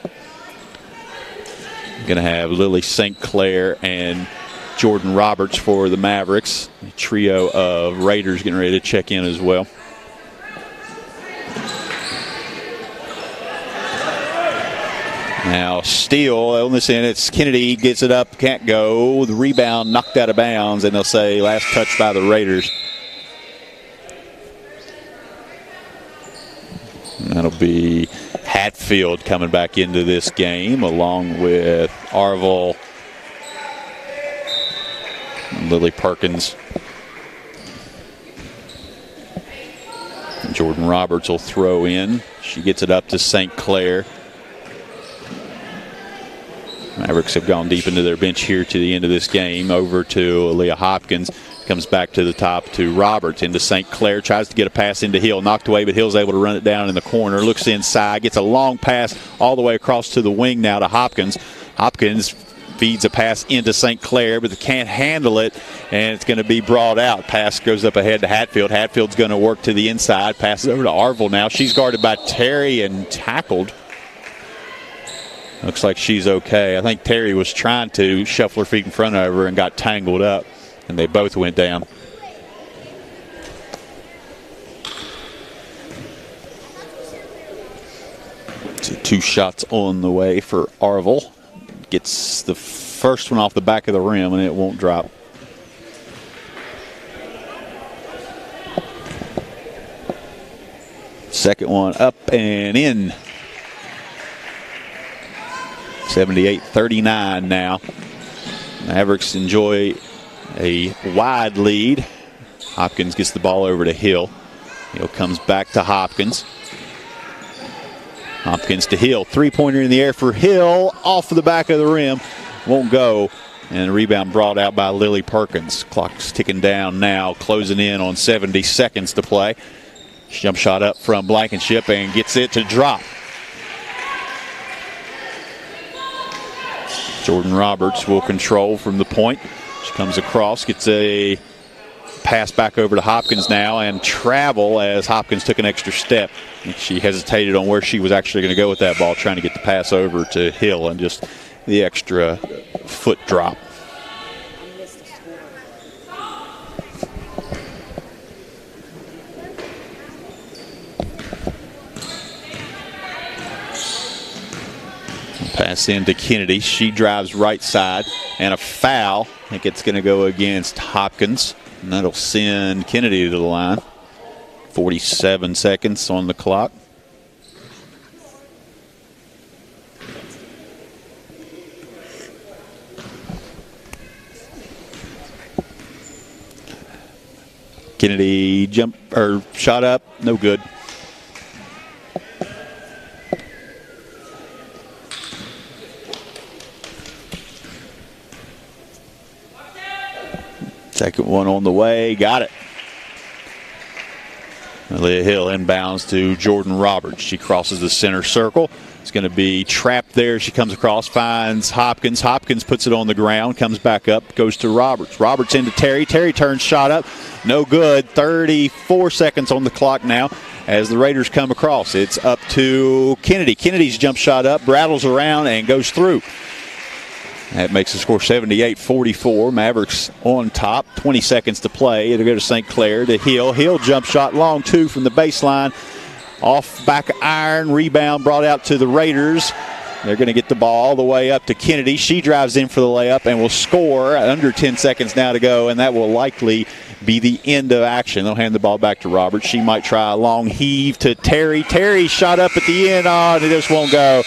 Going to have Lily St. Clair and Jordan Roberts for the Mavericks. A trio of Raiders getting ready to check in as well. Now steal on this end. It's Kennedy, gets it up, can't go. The rebound knocked out of bounds, and they'll say last touch by the Raiders. And that'll be Hatfield coming back into this game along with Arville, Lily Perkins. Jordan Roberts will throw in. She gets it up to St. Clair. Mavericks have gone deep into their bench here to the end of this game. Over to Aaliyah Hopkins. Comes back to the top to Roberts. Into St. Clair. Tries to get a pass into Hill. Knocked away, but Hill's able to run it down in the corner. Looks inside. Gets a long pass all the way across to the wing now to Hopkins. Hopkins feeds a pass into St. Clair, but they can't handle it, and it's going to be brought out. Pass goes up ahead to Hatfield. Hatfield's going to work to the inside. Passes over to Arville now. She's guarded by Terry and tackled. Looks like she's okay. I think Terry was trying to shuffle her feet in front of her and got tangled up, and they both went down. So 2 shots on the way for Arville. Gets the first one off the back of the rim, and it won't drop. Second one up and in. 78-39 now. Mavericks enjoy a wide lead. Hopkins gets the ball over to Hill. Hill comes back to Hopkins. Hopkins to Hill. 3-pointer in the air for Hill. Off the back of the rim. Won't go. And the rebound brought out by Lily Perkins. Clock's ticking down now, closing in on 70 seconds to play. Jump shot up from Blankenship and gets it to drop. Jordan Roberts will control from the point. She comes across, gets a pass back over to Hopkins now, and travel as Hopkins took an extra step. She hesitated on where she was actually going to go with that ball, trying to get the pass over to Hill, and just the extra foot drop. Pass into Kennedy. She drives right side, and a foul. I think it's going to go against Hopkins, and that'll send Kennedy to the line. 47 seconds on the clock. Kennedy shot up, no good. Second one on the way, got it. Leah Hill inbounds to Jordan Roberts. She crosses the center circle. It's going to be trapped there. She comes across, finds Hopkins. Hopkins puts it on the ground, comes back up, goes to Roberts. Roberts into Terry. Terry turns, shot up, no good. 34 seconds on the clock now as the Raiders come across. It's up to Kennedy. Kennedy's jump shot up, rattles around, and goes through. That makes the score 78-44. Mavericks on top. 20 seconds to play. It'll go to St. Clair to Hill. Hill jump shot long two from the baseline. Off back iron. Rebound brought out to the Raiders. They're going to get the ball all the way up to Kennedy. She drives in for the layup and will score. Under 10 seconds now to go, and that will likely be the end of action. They'll hand the ball back to Roberts. She might try a long heave to Terry. Terry shot up at the end. Oh, and it just won't go.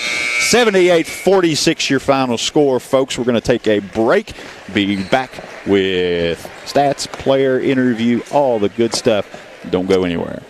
78-46 your final score, folks. We're going to take a break. Be back with stats, player interview, all the good stuff. Don't go anywhere.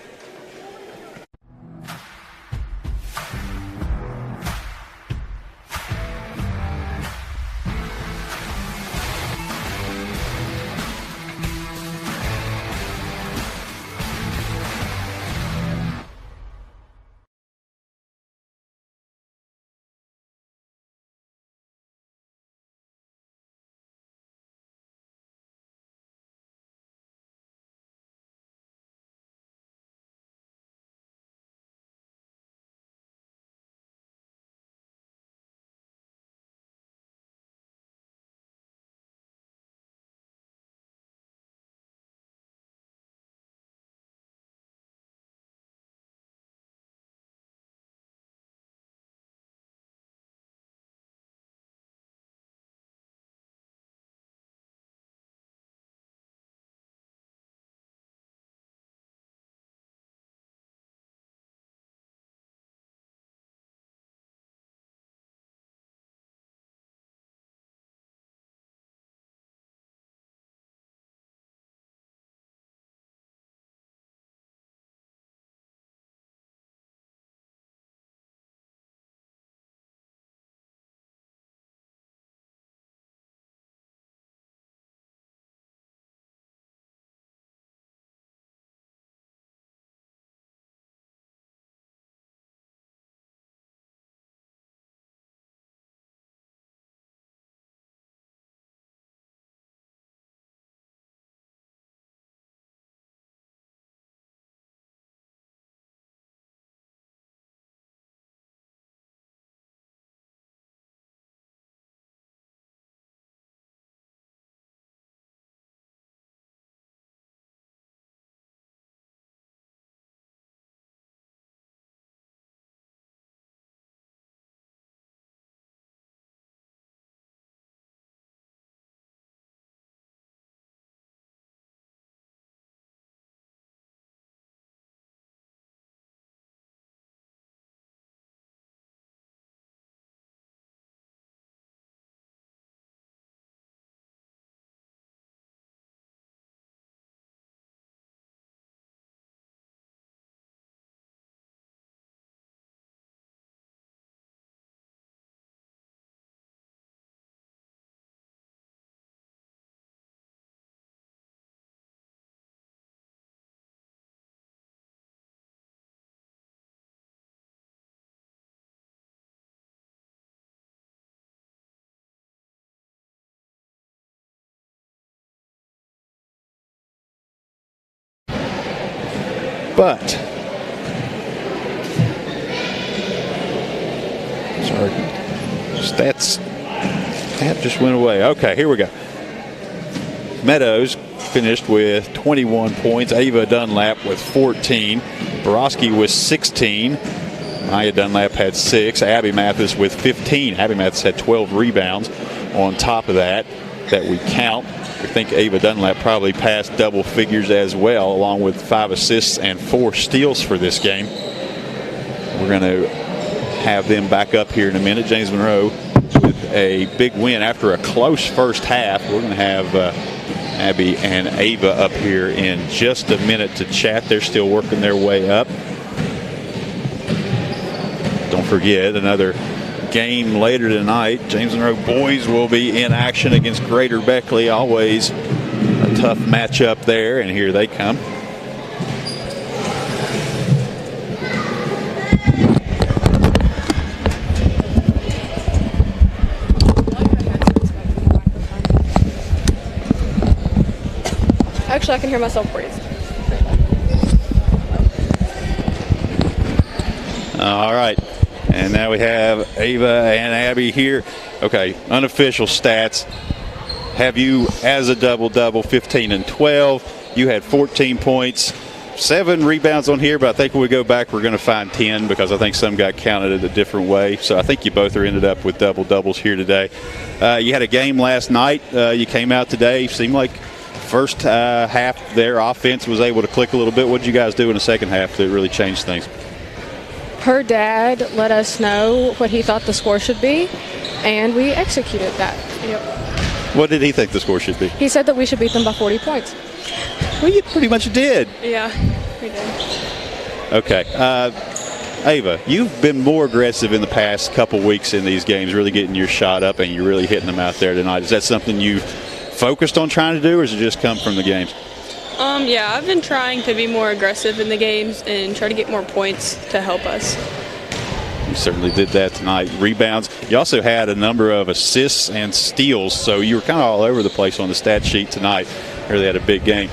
But, sorry, that just went away. Okay, here we go. Meadows finished with 21 points. Ava Dunlap with 14. Borowski with 16. Maya Dunlap had 6. Abby Mathis with 15. Abby Mathis had 12 rebounds on top of that we count. I think Ava Dunlap probably passed double figures as well, along with 5 assists and 4 steals for this game. We're going to have them back up here in a minute. James Monroe with a big win after a close first half. We're going to have Abby and Ava up here in just a minute to chat. They're still working their way up. Don't forget, another game later tonight. James Monroe boys will be in action against Greater Beckley. Always a tough matchup there, and here they come. Actually, I can hear myself breathe. All right. And now we have Ava and Abby here. Okay, unofficial stats have you as a double-double, 15 and 12. You had 14 points, 7 rebounds on here, but I think when we go back, we're going to find 10 because I think some got counted a different way. So I think you both are ended up with double-doubles here today. You had a game last night. You came out today. Seemed like first half their offense was able to click a little bit. What did you guys do in the second half that really changed things? Her dad let us know what he thought the score should be, and we executed that. Yep. What did he think the score should be? He said that we should beat them by 40 points. Well, you pretty much did. Yeah, we did. Okay. Ava, you've been more aggressive in the past couple weeks in these games, really getting your shot up, and you're really hitting them out there tonight. Is that something you've focused on trying to do, or does it just come from the games? Yeah, I've been trying to be more aggressive in the games and try to get more points to help us. You certainly did that tonight. Rebounds. You also had a number of assists and steals, so you were kind of all over the place on the stat sheet tonight. Really had a big game.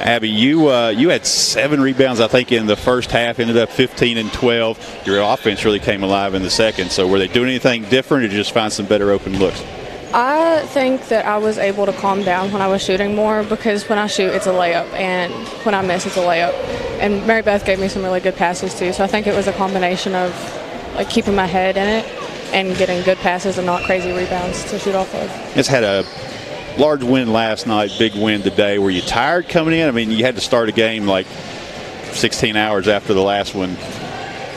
Abby, you had 7 rebounds, I think, in the first half, ended up 15 and 12. Your offense really came alive in the second. So were they doing anything different, or did you just find some better open looks? I think that I was able to calm down when I was shooting more, because when I shoot, it's a layup, and when I miss, it's a layup. And Mary Beth gave me some really good passes too, so I think it was a combination of like keeping my head in it and getting good passes and not crazy rebounds to shoot off of. It's had a large win last night, big win today. Were you tired coming in? I mean, you had to start a game like 16 hours after the last one.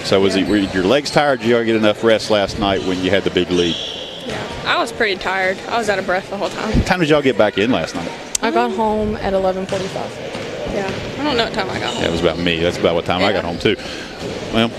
So were your legs tired? Did you already get enough rest last night when you had the big lead? Yeah, I was pretty tired. I was out of breath the whole time. What time did y'all get back in last night? I got home at 11:45. Yeah, I don't know what time I got home. That was about me. That's about what time I got home too. Well,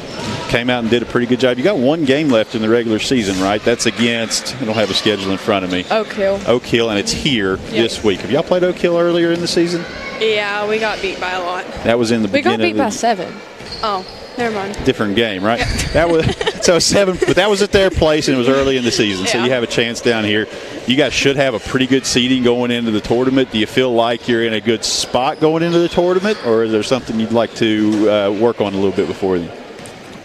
came out and did a pretty good job. You got one game left in the regular season, right? That's against, I don't have a schedule in front of me. Oak Hill. Oak Hill, and it's here this week. Have y'all played Oak Hill earlier in the season? Yeah, we got beat by a lot. That was in the beginning. We got beat by 7. Oh, never mind. Different game, right? That was so 7, but that was at their place, and it was early in the season. So you have a chance down here. You guys should have a pretty good seeding going into the tournament. Do you feel like you're in a good spot going into the tournament, or is there something you'd like to work on a little bit before then?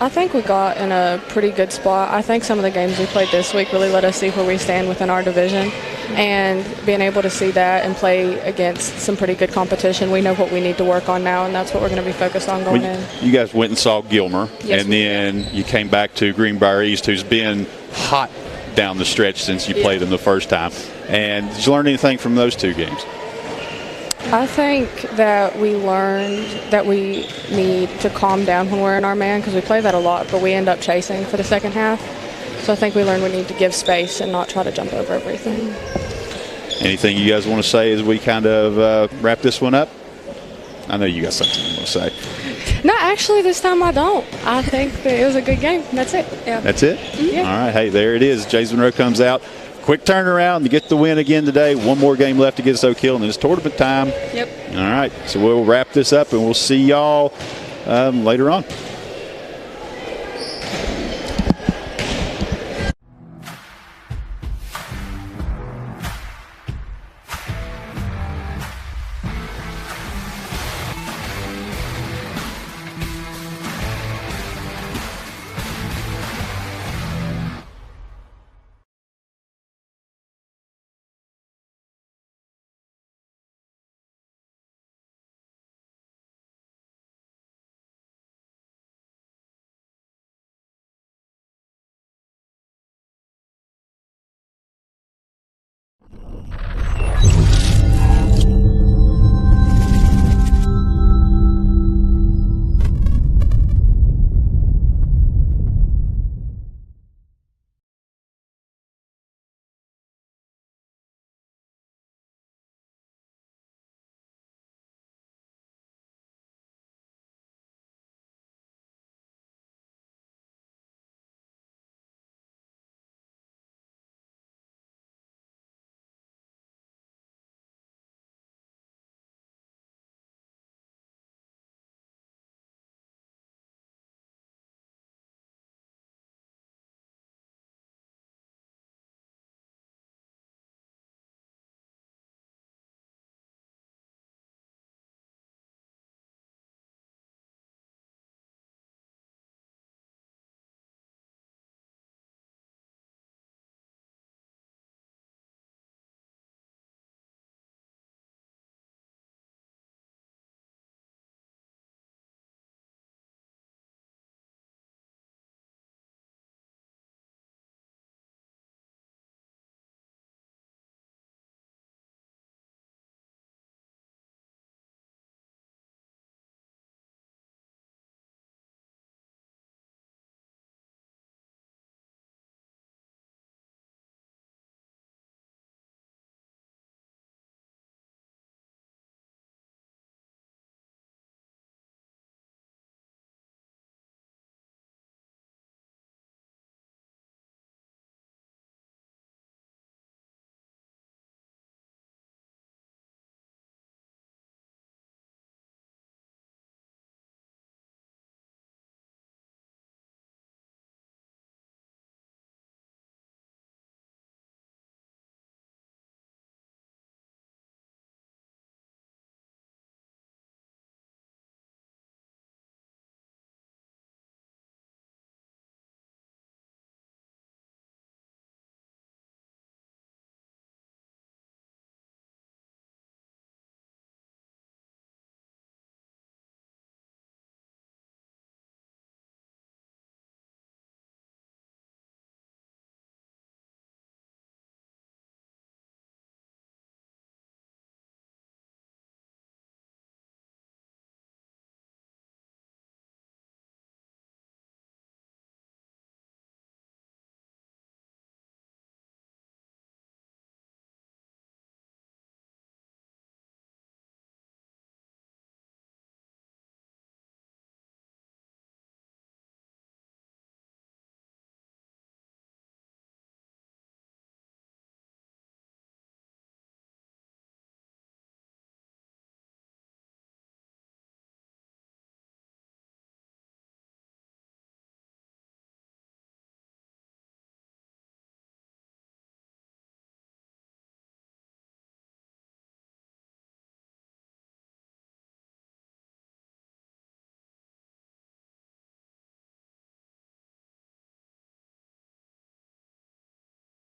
I think we got in a pretty good spot. I think some of the games we played this week really let us see where we stand within our division, and being able to see that and play against some pretty good competition, we know what we need to work on now, and that's what we're going to be focused on going in. You guys went and saw Gilmer, and then you came back to Greenbrier East, who's been hot down the stretch since you played them the first time. And did you learn anything from those 2 games? I think that we learned that we need to calm down when we're in our man, because we play that a lot, but we end up chasing for the second half. So I think we learned we need to give space and not try to jump over everything. Anything you guys want to say as we kind of wrap this one up? I know you got something you want to say. No, actually, this time I don't. I think that it was a good game. That's it. Yeah. That's it? Mm-hmm. All right. Hey, there it is. James Monroe comes out. Quick turnaround to get the win again today. One more game left against Oak Hill, and it's tournament time. Yep. All right. So we'll wrap this up, and we'll see y'all later on.